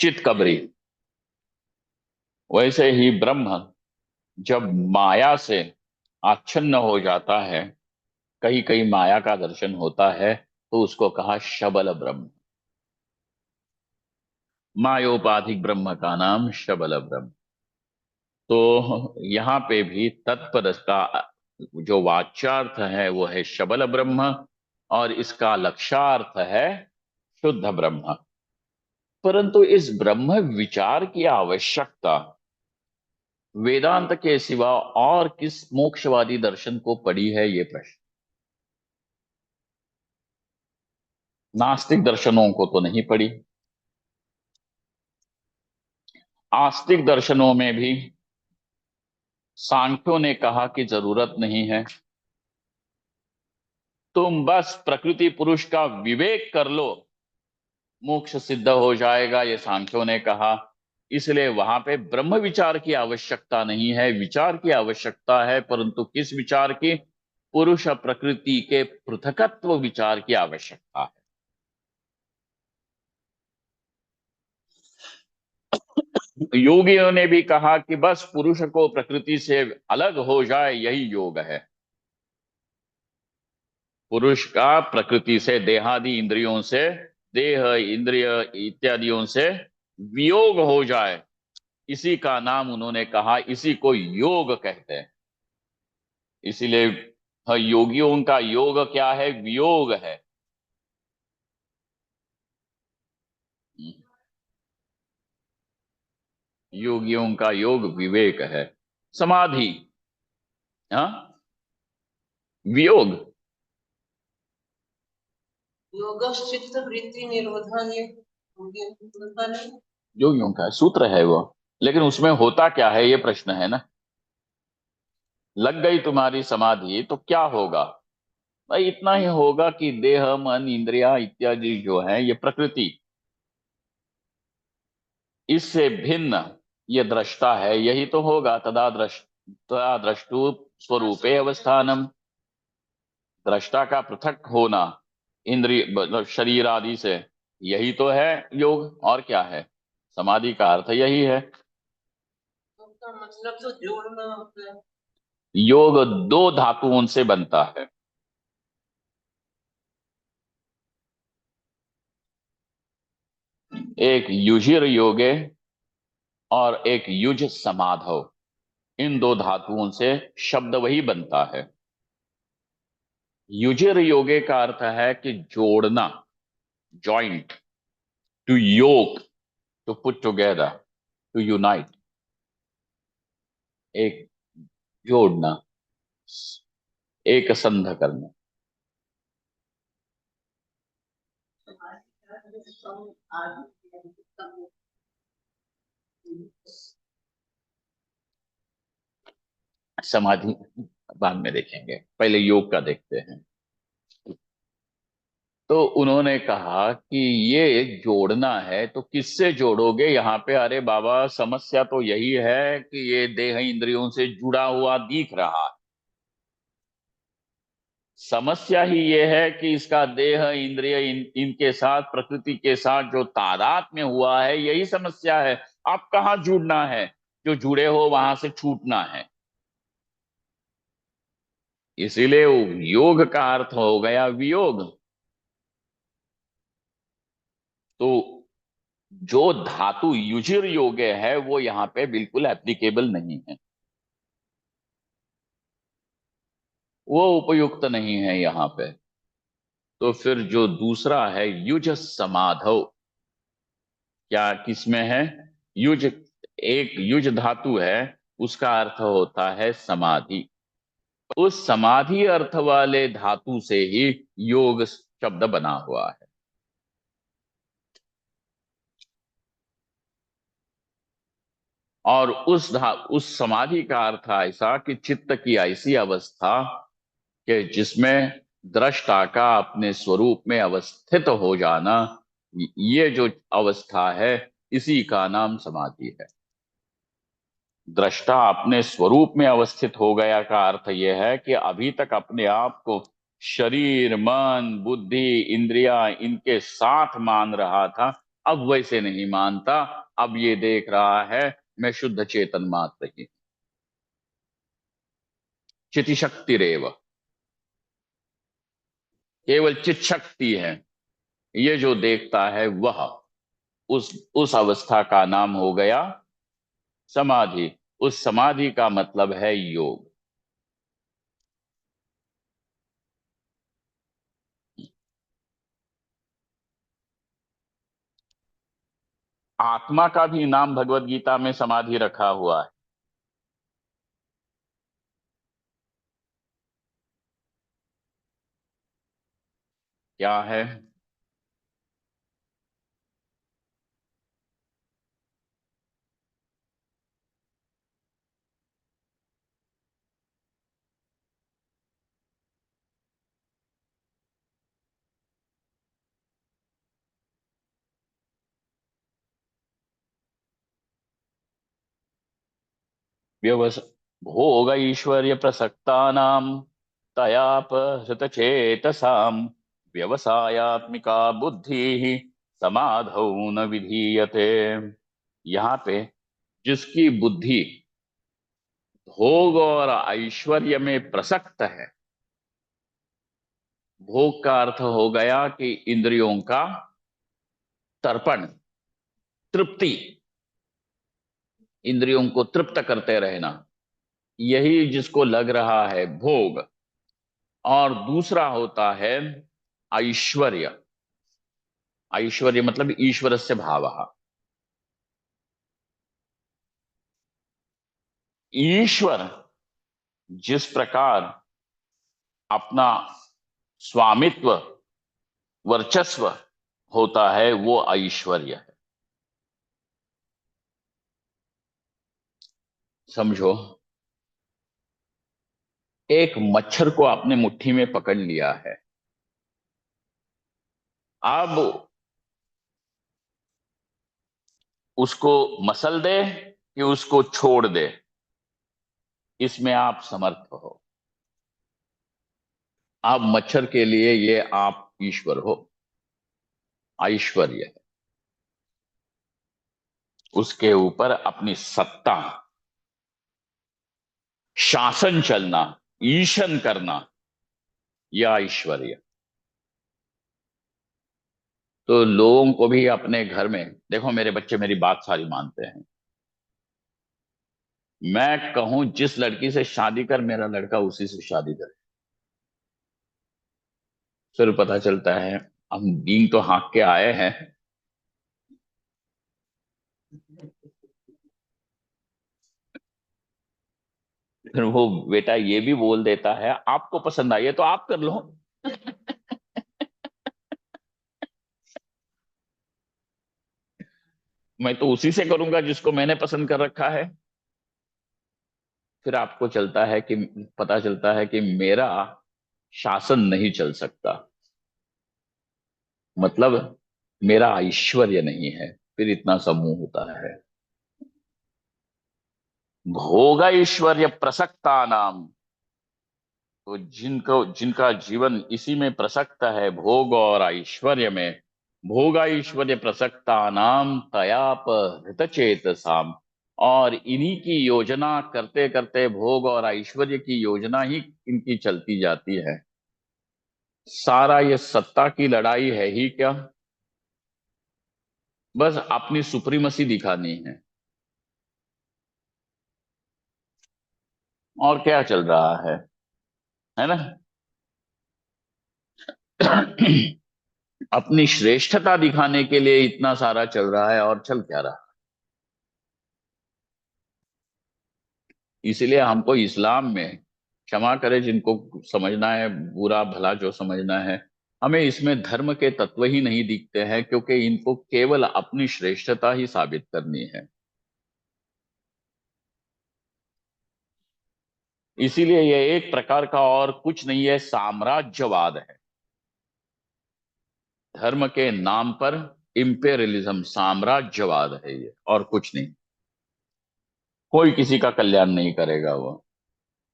चितकबरी। वैसे ही ब्रह्म जब माया से आच्छन्न हो जाता है, कहीं कहीं माया का दर्शन होता है, तो उसको कहा शबल ब्रह्म। मायोपाधिक ब्रह्म का नाम शबल ब्रह्म। तो यहाँ पे भी तत्पद का जो वाच्यार्थ है वो है शबल ब्रह्म, और इसका लक्ष्यार्थ है शुद्ध ब्रह्म। परंतु इस ब्रह्म विचार की आवश्यकता वेदांत के सिवा और किस मोक्षवादी दर्शन को पड़ी है? ये प्रश्न नास्तिक दर्शनों को तो नहीं पड़ी। आस्तिक दर्शनों में भी सांख्यों ने कहा कि जरूरत नहीं है, तुम बस प्रकृति पुरुष का विवेक कर लो, मोक्ष सिद्ध हो जाएगा, ये सांख्यों ने कहा। इसलिए वहां पे ब्रह्म विचार की आवश्यकता नहीं है, विचार की आवश्यकता है, परंतु किस विचार की? पुरुष प्रकृति के पृथकत्व विचार की आवश्यकता है। योगियों ने भी कहा कि बस पुरुष को प्रकृति से अलग हो जाए, यही योग है। पुरुष का प्रकृति से, देहादि इंद्रियों से, देह इंद्रिय इत्यादियों से वियोग हो जाए, इसी का नाम उन्होंने कहा, इसी को योग कहते हैं। इसीलिए योगियों का योग क्या है? वियोग है। योगियों का योग विवेक है। समाधि, हाँ, वियोग। योगश्चित्त वृत्ति निरोधन, ये होता नहीं? योगियों का सूत्र है वो, लेकिन उसमें होता क्या है, ये प्रश्न है ना। लग गई तुम्हारी समाधि तो क्या होगा? भाई इतना ही होगा कि देह मन इंद्रिया इत्यादि जो है, ये प्रकृति, इससे भिन्न ये दृष्टा है, यही तो होगा। तदा द्रष्टु स्वरूपे अवस्थानम, दृष्टा का पृथक होना इंद्रिय मतलब शरीर आदि से, यही तो है योग, और क्या है? समाधि का अर्थ यही है। तो उसका मतलब तो जोड़ना होता है। योग दो धातुओं से बनता है, एक युजिर योगे और एक युज समाधौ। इन दो धातुओं से शब्द वही बनता है। युजिर योगे का अर्थ है कि जोड़ना, joint, to yoke, to put together, to unite, एक जोड़ना, एक संध करना। समाधि बाद में देखेंगे, पहले योग का देखते हैं। तो उन्होंने कहा कि ये जोड़ना है तो किससे जोड़ोगे यहाँ पे? अरे बाबा, समस्या तो यही है कि ये देह इंद्रियों से जुड़ा हुआ दिख रहा है। समस्या ही ये है कि इसका देह इंद्रिय इनके साथ, प्रकृति के साथ जो तादात्म्य में हुआ है, यही समस्या है। आप कहाँ जुड़ना है? जो जुड़े हो वहां से छूटना है। इसीलिए योग का अर्थ हो गया वियोग। तो जो धातु युजिर योगे है वो यहाँ पे बिल्कुल एप्लीकेबल नहीं है, वो उपयुक्त नहीं है यहाँ पे। तो फिर जो दूसरा है युज समाधौ, क्या किसमें है? युज, एक युज धातु है, उसका अर्थ होता है समाधि। उस समाधि अर्थ वाले धातु से ही योग शब्द बना हुआ है। और उस समाधि का अर्थ ऐसा कि चित्त की ऐसी अवस्था कि जिसमें दृष्टा का अपने स्वरूप में अवस्थित हो जाना, ये जो अवस्था है, इसी का नाम समाधि है। दृष्टा अपने स्वरूप में अवस्थित हो गया का अर्थ यह है कि अभी तक अपने आप को शरीर मन बुद्धि इंद्रिया इनके साथ मान रहा था, अब वैसे नहीं मानता। अब ये देख रहा है मैं शुद्ध चेतन मात्र ही, चिति शक्ति रेव, केवल चित शक्ति है। ये जो देखता है वह, उस अवस्था का नाम हो गया समाधि। उस समाधि का मतलब है योग। आत्मा का भी नाम भगवत गीता में समाधि रखा हुआ है। क्या है? व्यवस भोग ऐश्वर्य प्रसक्तानां तयापहृतचेतसां व्यवसायात्मिका बुद्धिः समाधौ न विधीयते। यहाँ पे जिसकी बुद्धि भोग और ऐश्वर्य में प्रसक्त है, भोग का अर्थ हो गया कि इंद्रियों का तर्पण, तृप्ति, इंद्रियों को तृप्त करते रहना, यही जिसको लग रहा है भोग। और दूसरा होता है ऐश्वर्य। ऐश्वर्य मतलब ईश्वरस्य भावः। ईश्वर जिस प्रकार अपना स्वामित्व, वर्चस्व होता है, वो ऐश्वर्य है। समझो, एक मच्छर को आपने मुट्ठी में पकड़ लिया है। अब उसको मसल दे कि उसको छोड़ दे, इसमें आप समर्थ हो। आप मच्छर के लिए ये आप ईश्वर हो, ऐश्वर्य है। उसके ऊपर अपनी सत्ता, शासन चलना, ईशन करना, यह ऐश्वर्य। तो लोगों को भी अपने घर में देखो, मेरे बच्चे मेरी बात सारी मानते हैं। मैं कहूं जिस लड़की से शादी कर, मेरा लड़का उसी से शादी करे। फिर पता चलता है हम दीन तो हाँक के आए हैं, फिर वो बेटा ये भी बोल देता है आपको पसंद आई है तो आप कर लो। मैं तो उसी से करूंगा जिसको मैंने पसंद कर रखा है। फिर आपको चलता है कि पता चलता है कि मेरा शासन नहीं चल सकता, मतलब मेरा ऐश्वर्य नहीं है। फिर इतना समूह होता है। भोग ऐश्वर्य प्रसक्ता नाम, तो जिनको जिनका जीवन इसी में प्रसक्त है, भोग और ऐश्वर्य में, भोग ऐश्वर्य प्रसक्ता नाम तयाप हृतचेतसाम, और इन्हीं की योजना करते करते भोग और ऐश्वर्य की योजना ही इनकी चलती जाती है। सारा ये सत्ता की लड़ाई है ही क्या, बस अपनी सुप्रीमसी दिखानी और क्या चल रहा है ना। अपनी श्रेष्ठता दिखाने के लिए इतना सारा चल रहा है, और चल क्या रहा। इसलिए हमको इस्लाम में, क्षमा करे जिनको समझना है, बुरा भला जो समझना है, हमें इसमें धर्म के तत्व ही नहीं दिखते हैं, क्योंकि इनको केवल अपनी श्रेष्ठता ही साबित करनी है। इसीलिए यह एक प्रकार का और कुछ नहीं है, साम्राज्यवाद है। धर्म के नाम पर इंपेरियलिज्म, साम्राज्यवाद है ये, और कुछ नहीं। कोई किसी का कल्याण नहीं करेगा वो।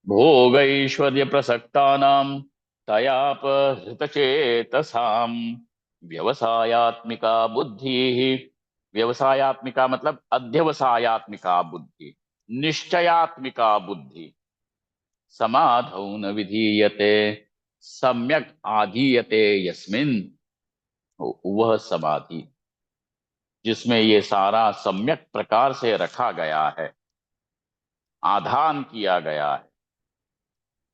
भोग ऐश्वर्य प्रसक्तानाम तयापहृतचेतसाम व्यवसायात्मिका बुद्धि। व्यवसायात्मिका मतलब अध्यवसायात्मिका बुद्धि, निश्चयात्मिका बुद्धि, समाधौ न विधीयते, सम्यक आधीयते यस्मिन, वह समाधि जिसमें ये सारा सम्यक प्रकार से रखा गया है, आधान किया गया है,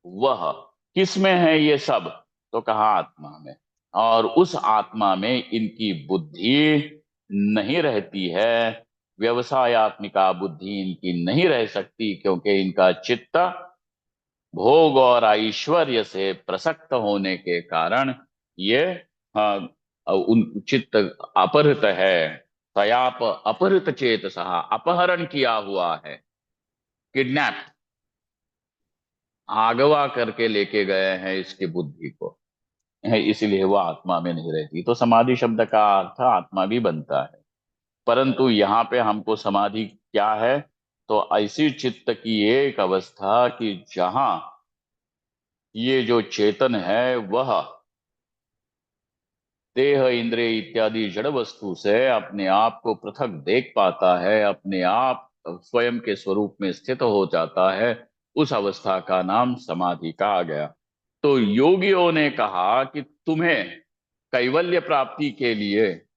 वह किस में है ये सब, तो कहा आत्मा में। और उस आत्मा में इनकी बुद्धि नहीं रहती है। व्यवसायत्मिका बुद्धि इनकी नहीं रह सकती, क्योंकि इनका चित्त भोग और ऐश्वर्य से प्रसक्त होने के कारण ये, हाँ, उन चित्त अपहृत है। तयाप अपहृत चेत सहा, अपहरण किया हुआ है, किडनैप, आगवा करके लेके गए हैं इसकी बुद्धि को, है, इसलिए वो आत्मा में नहीं रहती। तो समाधि शब्द का अर्थ आत्मा भी बनता है, परंतु यहाँ पे हमको समाधि क्या है, तो ऐसी चित्त की एक अवस्था कि जहां ये जो चेतन है वह देह इंद्रिय इत्यादि जड़ वस्तु से अपने आप को पृथक देख पाता है, अपने आप स्वयं के स्वरूप में स्थित हो जाता है, उस अवस्था का नाम समाधि कहा गया। तो योगियों ने कहा कि तुम्हें कैवल्य प्राप्ति के लिए,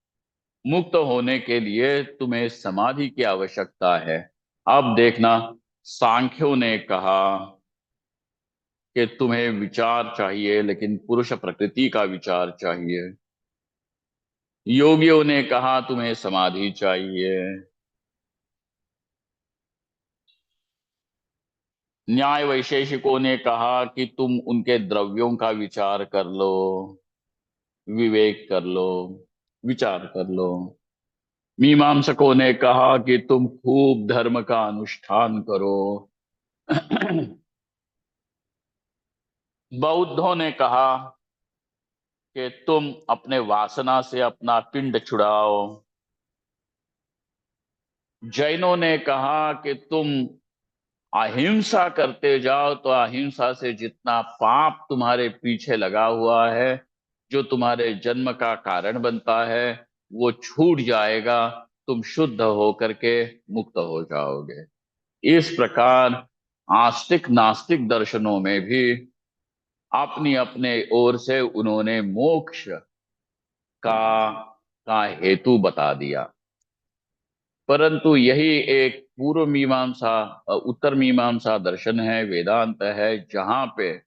मुक्त होने के लिए तुम्हें समाधि की आवश्यकता है। अब देखना, सांख्यों ने कहा कि तुम्हें विचार चाहिए, लेकिन पुरुष प्रकृति का विचार चाहिए। योगियों ने कहा तुम्हें समाधि चाहिए। न्याय वैशेषिकों ने कहा कि तुम उनके द्रव्यों का विचार कर लो, विवेक कर लो, विचार कर लो। मीमांसकों ने कहा कि तुम खूब धर्म का अनुष्ठान करो। बौद्धों ने कहा कि तुम अपने वासना से अपना पिंड छुड़ाओ। जैनों ने कहा कि तुम अहिंसा करते जाओ, तो अहिंसा से जितना पाप तुम्हारे पीछे लगा हुआ है, जो तुम्हारे जन्म का कारण बनता है, वो छूट जाएगा, तुम शुद्ध होकर के मुक्त हो जाओगे। इस प्रकार आस्तिक नास्तिक दर्शनों में भी अपनी अपने ओर से उन्होंने मोक्ष का का हेतु बता दिया। परंतु यही एक पूर्व मीमांसा, उत्तर मीमांसा दर्शन है, वेदांत है, जहां पे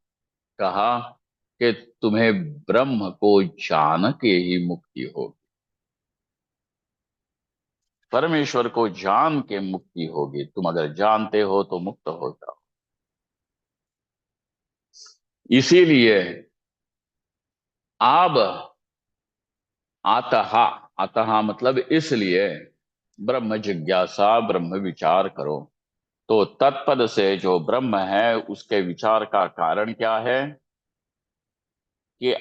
कहा कि तुम्हें ब्रह्म को जान के ही मुक्ति होगी, परमेश्वर को जान के मुक्ति होगी। तुम अगर जानते हो तो मुक्त हो जाओ। इसीलिए अब अतः, अतः मतलब इसलिए ब्रह्म जिज्ञासा, ब्रह्म विचार करो। तो तत्पद से जो ब्रह्म है उसके विचार का कारण क्या है कि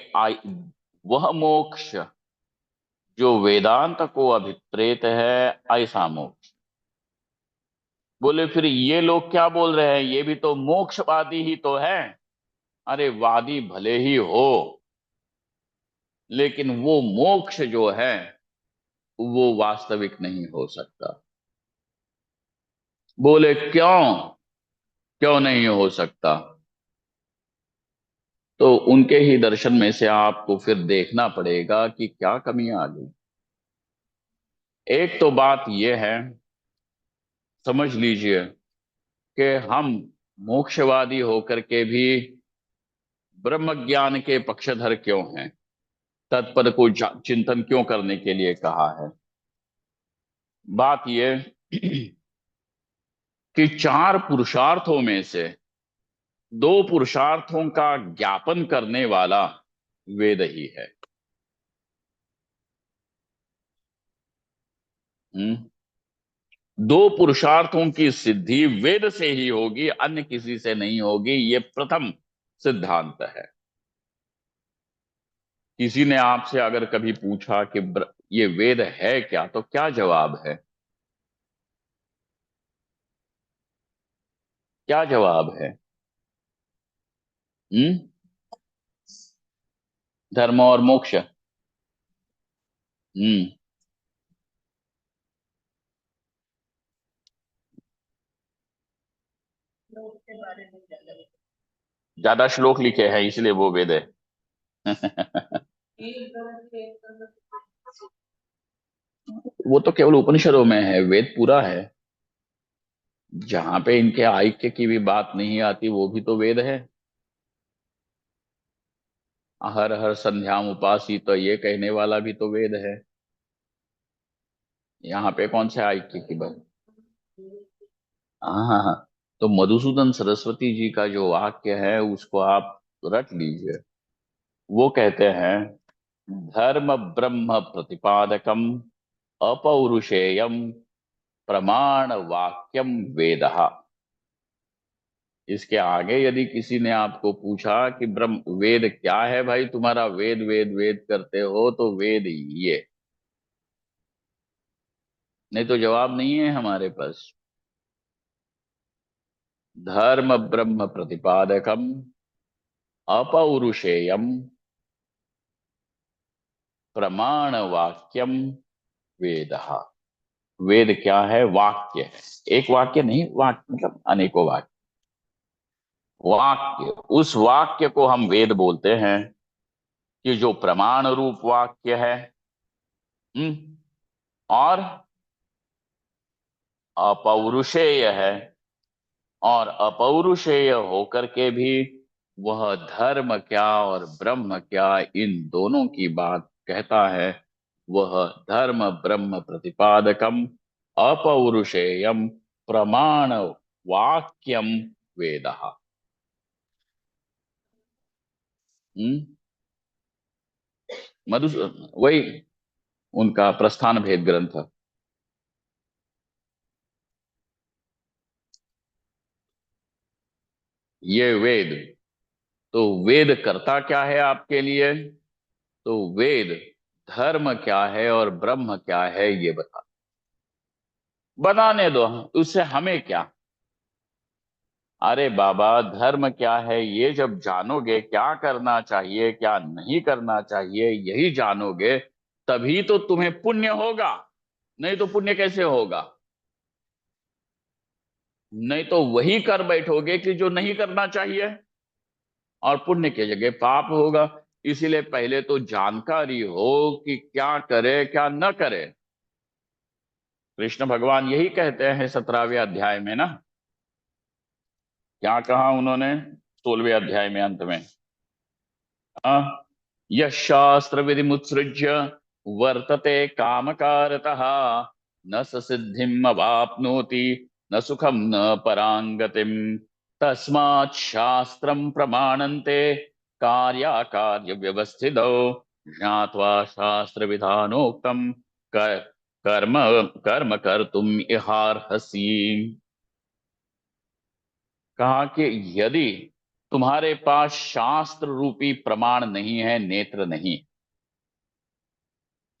वह मोक्ष जो वेदांत को अभिप्रेत है, ऐसा मोक्ष। बोले फिर ये लोग क्या बोल रहे हैं, ये भी तो मोक्षवादी ही तो है। अरे वादी भले ही हो, लेकिन वो मोक्ष जो है वो वास्तविक नहीं हो सकता। बोले क्यों, क्यों नहीं हो सकता? तो उनके ही दर्शन में से आपको फिर देखना पड़ेगा कि क्या कमियां आ गई। एक तो बात यह है, समझ लीजिए, कि हम मोक्षवादी होकर के भी ब्रह्म ज्ञान के पक्षधर क्यों हैं, तत्पद को चिंतन क्यों करने के लिए कहा है। बात यह कि चार पुरुषार्थों में से दो पुरुषार्थों का ज्ञापन करने वाला वेद ही है। हम्म दो पुरुषार्थों की सिद्धि वेद से ही होगी, अन्य किसी से नहीं होगी। ये प्रथम सिद्धांत है। किसी ने आपसे अगर कभी पूछा कि ये वेद है क्या, तो क्या जवाब है? क्या जवाब है? हम्म धर्म और मोक्ष। हम्म लोग के बारे में ज्यादा ज्यादा श्लोक लिखे हैं इसलिए वो वेद है। एक तरह के एक तरह वो तो केवल उपनिषदों में है, वेद पूरा है। जहां पे इनके ऐक्य की भी बात नहीं आती, वो भी तो वेद है। हर हर संध्याम उपासी, तो ये कहने वाला भी तो वेद है। यहाँ पे कौन से ऐक्य की बात? हाँ हाँ हाँ। तो मधुसूदन सरस्वती जी का जो वाक्य है उसको आप रट लीजिए। वो कहते हैं, धर्म ब्रह्म प्रतिपादकम अपौरुषेयम प्रमाण वाक्यम वेदः। इसके आगे यदि किसी ने आपको पूछा कि ब्रह्म वेद क्या है, भाई तुम्हारा वेद वेद वेद करते हो, तो वेद ये, नहीं तो जवाब नहीं है हमारे पास। धर्म ब्रह्म प्रतिपादकम अपौरुषेयम प्रमाण वाक्यम वेद। वेद क्या है? वाक्य है। एक वाक्य नहीं, वाक्य मतलब अनेकों वाक्य। वाक्य, उस वाक्य को हम वेद बोलते हैं कि जो प्रमाण रूप वाक्य है। हम्म। और अपौरुषेय है। और अपौरुषेय होकर के भी वह धर्म क्या और ब्रह्म क्या, इन दोनों की बात कहता है। वह धर्म ब्रह्म प्रतिपादकम अपौरुषेयम प्रमाण वाक्यम वेदः। हम्म। मधु, वही उनका प्रस्थान भेद ग्रंथ। ये वेद, तो वेद करता क्या है आपके लिए? तो वेद धर्म क्या है और ब्रह्म क्या है ये बताने दो, उससे हमें क्या। अरे बाबा, धर्म क्या है ये जब जानोगे, क्या करना चाहिए क्या नहीं करना चाहिए यही जानोगे, तभी तो तुम्हें पुण्य होगा। नहीं तो पुण्य कैसे होगा? नहीं तो वही कर बैठोगे कि जो नहीं करना चाहिए, और पुण्य की जगह पाप होगा। इसीलिए पहले तो जानकारी हो कि क्या करे क्या न करे। कृष्ण भगवान यही कहते हैं 17वें अध्याय में ना। क्या कहा उन्होंने 16वें अध्याय में अंत में? यः शास्त्र विधि मुत्सृज्य वर्तते कामकारतः न स सिद्धिम अवाप्नोति न सुखम न परांगतिम तस्मात् शास्त्रम प्रमाणन्ते कार्याकार्य व्यवस्थितौ ज्ञात्वा शास्त्र विधानोक्तम कर्म कर्म कर्तुम इहार्हसि। कहा कि यदि तुम्हारे पास शास्त्र रूपी प्रमाण नहीं है, नेत्र नहीं,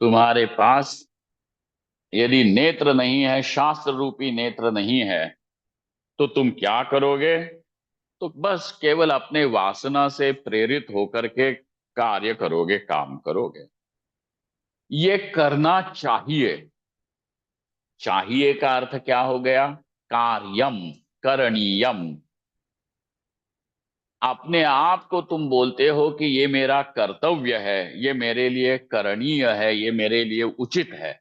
तुम्हारे पास यदि नेत्र नहीं है, शास्त्र रूपी नेत्र नहीं है, तो तुम क्या करोगे? तो बस केवल अपने वासना से प्रेरित होकर के कार्य करोगे, काम करोगे। ये करना चाहिए। चाहिए का अर्थ क्या हो गया? कार्यम, करणीयम। अपने आप को तुम बोलते हो कि ये मेरा कर्तव्य है, ये मेरे लिए करणीय है, ये मेरे लिए उचित है।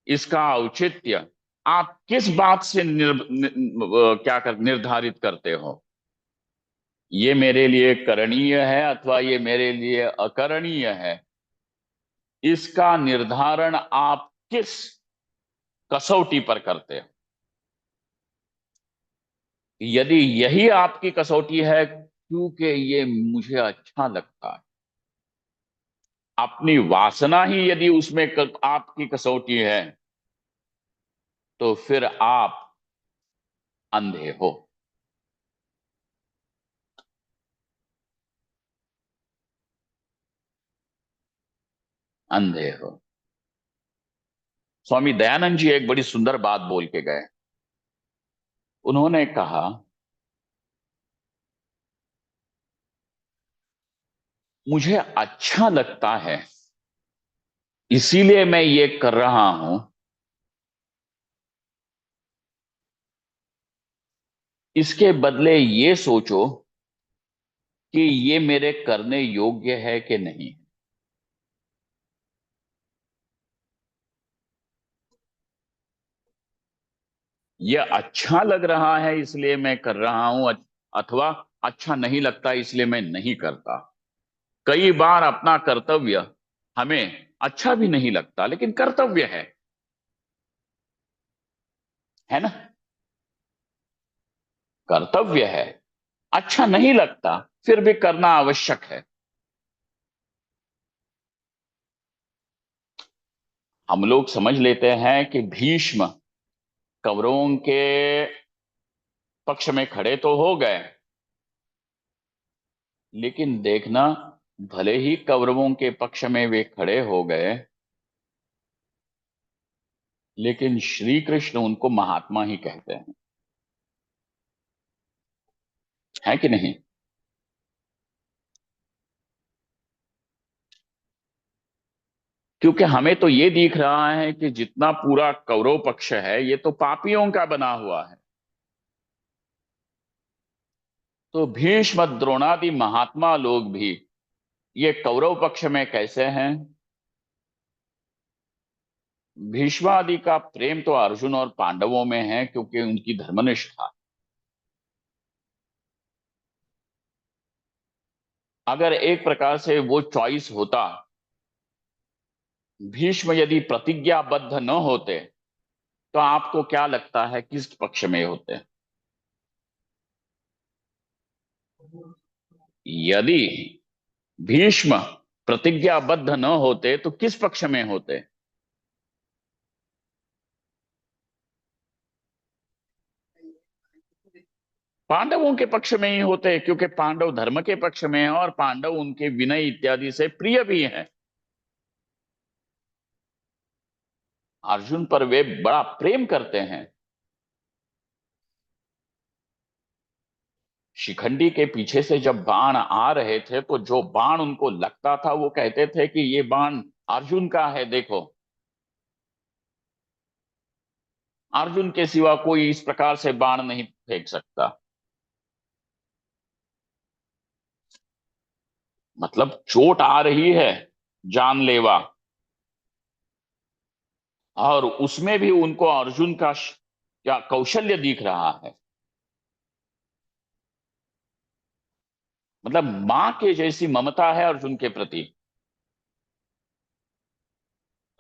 इसका औचित्य आप किस बात से क्या निर्धारित करते हो? ये मेरे लिए करणीय है अथवा ये मेरे लिए अकरणीय है, इसका निर्धारण आप किस कसौटी पर करते हो? यदि यही आपकी कसौटी है क्योंकि ये मुझे अच्छा लगता है, अपनी वासना ही यदि उसमें आपकी कसौटी है, तो फिर आप अंधे हो। अंधे हो। स्वामी दयानंद जी एक बड़ी सुंदर बात बोल के गए। उन्होंने कहा, मुझे अच्छा लगता है इसीलिए मैं ये कर रहा हूं, इसके बदले ये सोचो कि ये मेरे करने योग्य है कि नहीं। ये अच्छा लग रहा है इसलिए मैं कर रहा हूं, अथवा अच्छा नहीं लगता इसलिए मैं नहीं करता। कई बार अपना कर्तव्य हमें अच्छा भी नहीं लगता लेकिन कर्तव्य है ना? कर्तव्य है, अच्छा नहीं लगता, फिर भी करना आवश्यक है। हम लोग समझ लेते हैं कि भीष्म कौरवों के पक्ष में खड़े तो हो गए, लेकिन देखना, भले ही कौरवों के पक्ष में वे खड़े हो गए, लेकिन श्री कृष्ण उनको महात्मा ही कहते हैं, है कि नहीं? क्योंकि हमें तो ये दिख रहा है कि जितना पूरा कौरव पक्ष है ये तो पापियों का बना हुआ है। तो भीष्म द्रोणादि महात्मा लोग भी ये कौरव पक्ष में कैसे हैं? भीष्मादि का प्रेम तो अर्जुन और पांडवों में है क्योंकि उनकी धर्मनिष्ठा। अगर एक प्रकार से वो चॉइस होता, भीष्म यदि प्रतिज्ञाबद्ध न होते, तो आपको क्या लगता है किस पक्ष में होते? यदि भीष्म प्रतिज्ञाबद्ध न होते तो किस पक्ष में होते? पांडवों के पक्ष में ही होते, क्योंकि पांडव धर्म के पक्ष में हैं और पांडव उनके विनय इत्यादि से प्रिय भी हैं। अर्जुन पर वे बड़ा प्रेम करते हैं। शिखंडी के पीछे से जब बाण आ रहे थे तो जो बाण उनको लगता था वो कहते थे कि ये बाण अर्जुन का है, देखो। अर्जुन के सिवा कोई इस प्रकार से बाण नहीं फेंक सकता। मतलब चोट आ रही है जानलेवा, और उसमें भी उनको अर्जुन का क्या कौशल्य दिख रहा है। मतलब मां के जैसी ममता है अर्जुन के प्रति।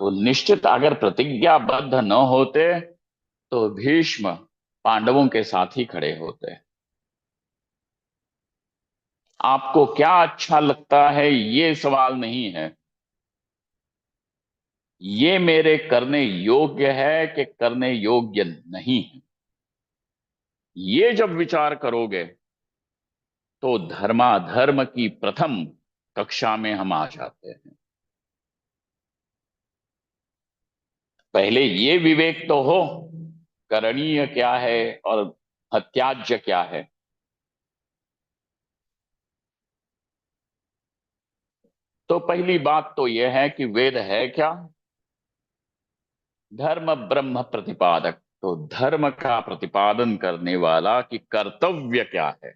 तो निश्चित अगर प्रतिज्ञाबद्ध न होते तो भीष्म पांडवों के साथ ही खड़े होते। आपको क्या अच्छा लगता है ये सवाल नहीं है, ये मेरे करने योग्य है कि करने योग्य नहीं है। ये जब विचार करोगे तो धर्माधर्म की प्रथम कक्षा में हम आ जाते हैं। पहले ये विवेक तो हो, करणीय क्या है और अत्याज्य क्या है। तो पहली बात तो यह है कि वेद है क्या? धर्म ब्रह्म प्रतिपादक। तो धर्म का प्रतिपादन करने वाला कि कर्तव्य क्या है,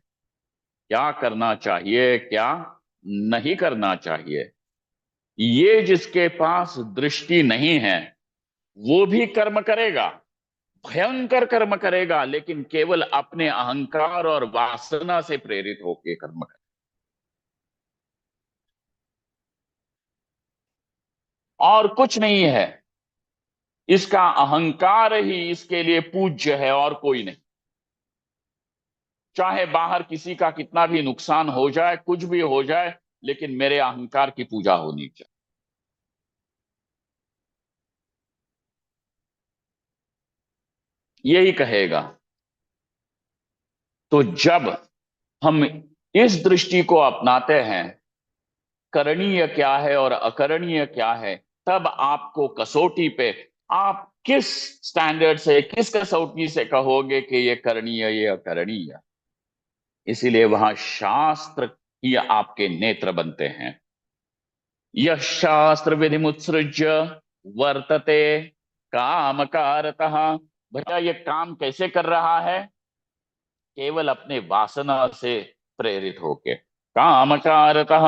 क्या करना चाहिए, क्या नहीं करना चाहिए। ये जिसके पास दृष्टि नहीं है वो भी कर्म करेगा, भयंकर कर्म करेगा, लेकिन केवल अपने अहंकार और वासना से प्रेरित होकर कर्म करेगा। और कुछ नहीं है, इसका अहंकार ही इसके लिए पूज्य है और कोई नहीं। चाहे बाहर किसी का कितना भी नुकसान हो जाए, कुछ भी हो जाए, लेकिन मेरे अहंकार की पूजा होनी चाहिए। यही कहेगा। तो जब हम इस दृष्टि को अपनाते हैं, करणीय क्या है और अकरणीय क्या है, तब आपको कसौटी पे आप किस स्टैंडर्ड से, किस कसौटी से कहोगे कि ये करणीय ये अकरणीय। इसीलिए वहां शास्त्र ही आपके नेत्र बनते हैं। यह शास्त्र विधि मुत्सृज्य वर्तते काम कारतः। भैया ये काम कैसे कर रहा है? केवल अपने वासना से प्रेरित होके। काम कारतः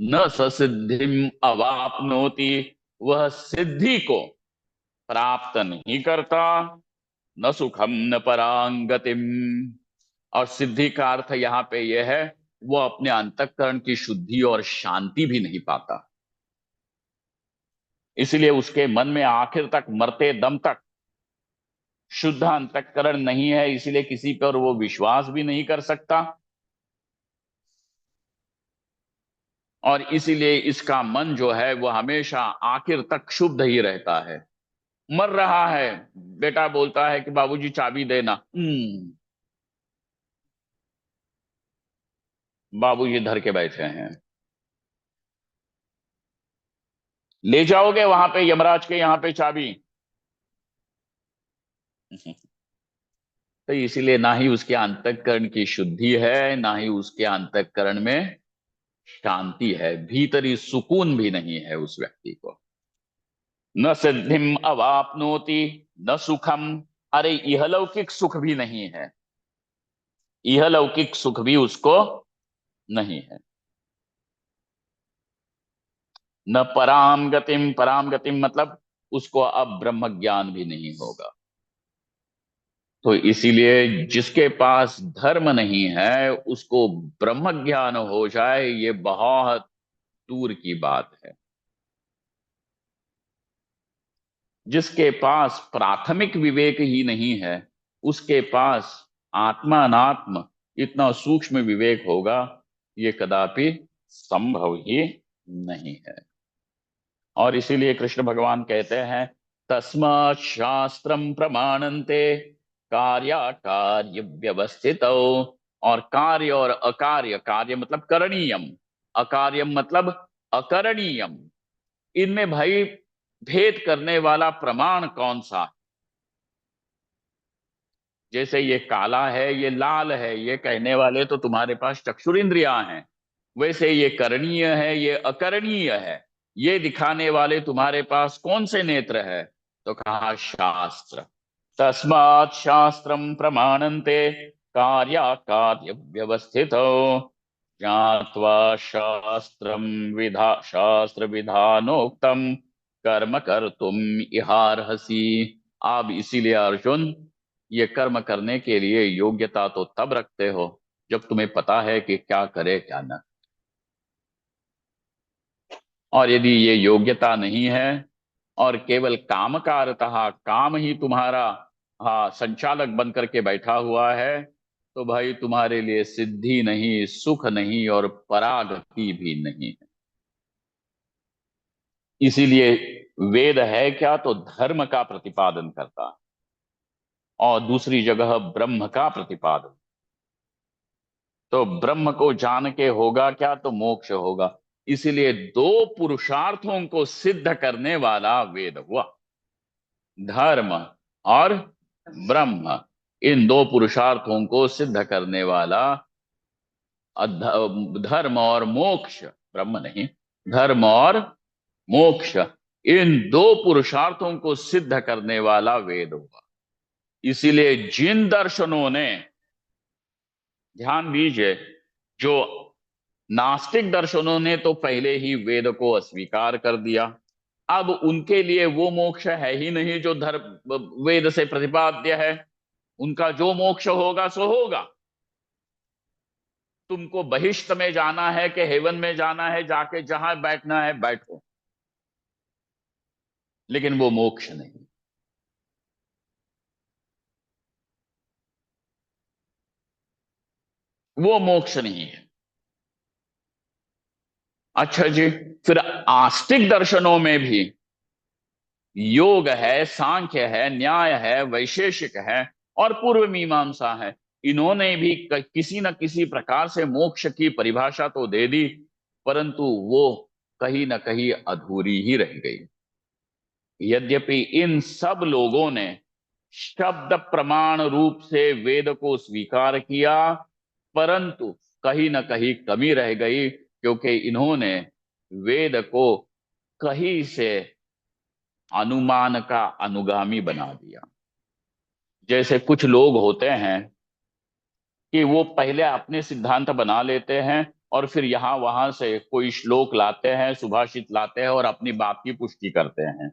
न ससिद्धिम अवाप्नोति। वह सिद्धि को प्राप्त नहीं करता। न सुखम न परांगतिम। और सिद्धि का अर्थ यहां पे यह है, वो अपने अंतःकरण की शुद्धि और शांति भी नहीं पाता। इसलिए उसके मन में आखिर तक, मरते दम तक शुद्ध अंतःकरण नहीं है, इसलिए किसी पर वो विश्वास भी नहीं कर सकता। और इसीलिए इसका मन जो है वो हमेशा आखिर तक शुद्ध ही रहता है। मर रहा है, बेटा बोलता है कि बाबूजी चाबी देना, बाबूजी धर के बैठे हैं। ले जाओगे वहां पे यमराज के यहाँ पे चाबी? तो इसीलिए ना ही उसके अंतःकरण की शुद्धि है, ना ही उसके अंतःकरण में शांति है, भीतरी सुकून भी नहीं है उस व्यक्ति को। न सिद्धिम अवापनोति न सुखम, अरे इहलौकिक सुख भी नहीं है, इहलौकिक सुख भी उसको नहीं है। न पराम गतिम मतलब उसको अब ब्रह्म ज्ञान भी नहीं होगा। तो इसीलिए जिसके पास धर्म नहीं है उसको ब्रह्म ज्ञान हो जाए, ये बहुत दूर की बात है। जिसके पास प्राथमिक विवेक ही नहीं है, उसके पास आत्मा अनात्म इतना सूक्ष्म विवेक होगा, ये कदापि संभव ही नहीं है। और इसीलिए कृष्ण भगवान कहते हैं, तस्मात् शास्त्रम प्रमाणन्ते कार्याकार्य व्यवस्थित। और कार्य और अकार्य, कार्य मतलब करणीयम, अकार्यम मतलब अकरणीयम, इनमें भाई भेद करने वाला प्रमाण कौन सा है? जैसे ये काला है ये लाल है, ये कहने वाले तो तुम्हारे पास चक्षुरिंद्रियां हैं, वैसे ये करणीय है ये अकरणीय है, ये दिखाने वाले तुम्हारे पास कौन से नेत्र है? तो कहा शास्त्र। तस्मात् शास्त्रम प्रमाणन्ते कार्याकार्य व्यवस्थित, ज्ञात्वा शास्त्र विधानोक्तम कर्म कर्तुम इहार्हसि। अब इसीलिए अर्जुन, ये कर्म करने के लिए योग्यता तो तब रखते हो जब तुम्हें पता है कि क्या करे क्या न। और यदि ये योग्यता नहीं है और केवल काम कारतः काम ही तुम्हारा हाँ संचालक बन करके बैठा हुआ है, तो भाई तुम्हारे लिए सिद्धि नहीं, सुख नहीं और परागति भी नहीं है। इसीलिए वेद है क्या, तो धर्म का प्रतिपादन करता है, और दूसरी जगह ब्रह्म का प्रतिपादन। तो ब्रह्म को जान के होगा क्या, तो मोक्ष होगा। इसीलिए दो पुरुषार्थों को सिद्ध करने वाला वेद हुआ, धर्म और ब्रह्म। इन दो पुरुषार्थों को सिद्ध करने वाला धर्म और मोक्ष, ब्रह्म नहीं, धर्म और मोक्ष, इन दो पुरुषार्थों को सिद्ध करने वाला वेद हुआ। इसीलिए जिन दर्शनों ने, ध्यान दीजिए, जो नास्तिक दर्शनों ने तो पहले ही वेद को अस्वीकार कर दिया, अब उनके लिए वो मोक्ष है ही नहीं जो धर्म वेद से प्रतिपाद्य है। उनका जो मोक्ष होगा सो होगा। तुमको बहिष्ठ में जाना है कि हेवन में जाना है, जाके जहां बैठना है बैठो, लेकिन वो मोक्ष नहीं, वो मोक्ष नहीं है। अच्छा जी, फिर आस्तिक दर्शनों में भी योग है, सांख्य है, न्याय है, वैशेषिक है और पूर्व मीमांसा है, इन्होंने भी किसी न किसी प्रकार से मोक्ष की परिभाषा तो दे दी, परंतु वो कहीं न कहीं अधूरी ही रह गई। यद्यपि इन सब लोगों ने शब्द प्रमाण रूप से वेद को स्वीकार किया, परंतु कहीं न कहीं कमी रह गई, क्योंकि इन्होंने वेद को कहीं से अनुमान का अनुगामी बना दिया। जैसे कुछ लोग होते हैं कि वो पहले अपने सिद्धांत बना लेते हैं और फिर यहां वहां से कोई श्लोक लाते हैं, सुभाषित लाते हैं और अपनी बात की पुष्टि करते हैं।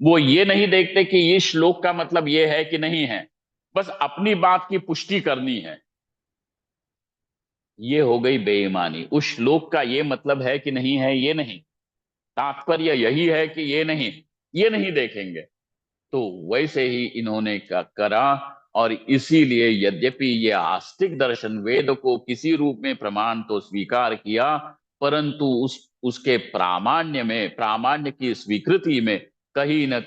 वो ये नहीं देखते कि ये श्लोक का मतलब ये है कि नहीं है, बस अपनी बात की पुष्टि करनी है। ये हो गई बेईमानी। उस श्लोक का ये मतलब है कि नहीं है, ये नहीं, तात्पर्य यही है कि ये नहीं देखेंगे। तो वैसे ही इन्होंने करा। और इसीलिए यद्यपि ये आस्तिक दर्शन वेद को किसी रूप में प्रमाण तो स्वीकार किया, परंतु उसके प्रामाण्य की स्वीकृति में कहीं न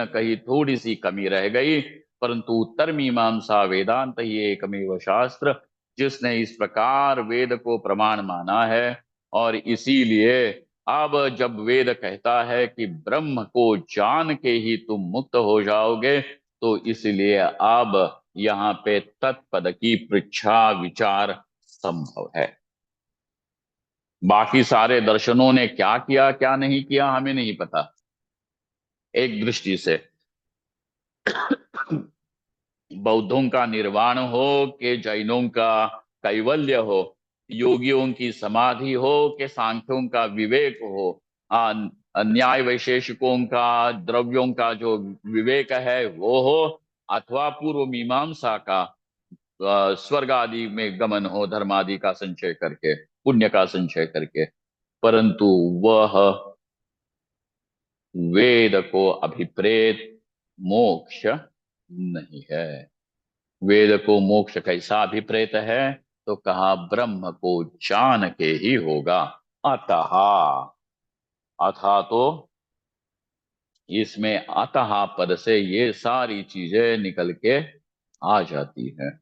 कहीं थोड़ी सी कमी रह गई। परंतु उत्तर मीमांसा वेदांत ही एकमेव शास्त्र जिसने इस प्रकार वेद को प्रमाण माना है, और इसीलिए अब जब वेद कहता है कि ब्रह्म को जान के ही तुम मुक्त हो जाओगे, तो इसलिए अब यहाँ पे तत्पद की पृच्छा विचार संभव है। बाकी सारे दर्शनों ने क्या किया क्या नहीं किया हमें नहीं पता। एक दृष्टि से बौद्धों का निर्वाण हो कि जैनों का कैवल्य हो, योगियों की समाधि हो कि सांख्यों का विवेक हो, न्याय वैशेषिकों का द्रव्यों का जो विवेक है वो हो, अथवा पूर्व मीमांसा का स्वर्ग आदि में गमन हो धर्मादि का संचय करके, पुण्य का संचय करके, परंतु वह वेद को अभिप्रेत मोक्ष नहीं है। वेद को मोक्ष कैसा अभिप्रेत है? तो कहा ब्रह्म को जान के ही होगा। अतः, अथा तो इसमें अतः पद से ये सारी चीजें निकल के आ जाती हैं।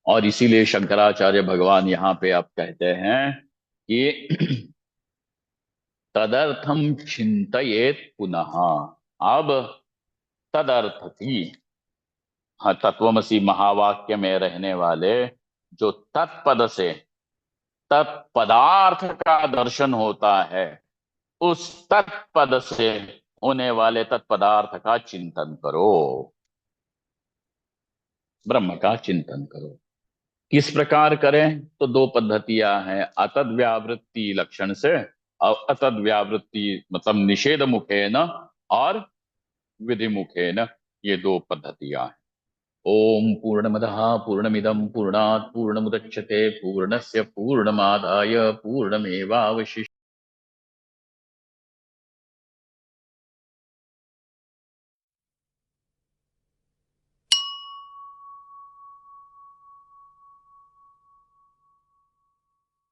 और इसीलिए शंकराचार्य भगवान यहां पे आप कहते हैं कि तदर्थम चिंतयेत पुनः। अब तदर्थ की, हाँ, तत्वमसी महावाक्य में रहने वाले जो तत्पद से तत्पदार्थ का दर्शन होता है, उस तत्पद से होने वाले तत्पदार्थ का चिंतन करो, ब्रह्म का चिंतन करो। किस प्रकार करें? तो दो पद्धतियां हैं, अतद व्यावृत्ति लक्षण से, और अतद व्यावृत्ति मतलब निषेध मुखेन और विधि मुखेन, ये दो पद्धतियां हैं। ओम पूर्णमदः पूर्णमिदं पूर्णात् पूर्णमुदच्यते पूर्णस्य पूर्णमादाय पूर्णमेवावशिष्यते।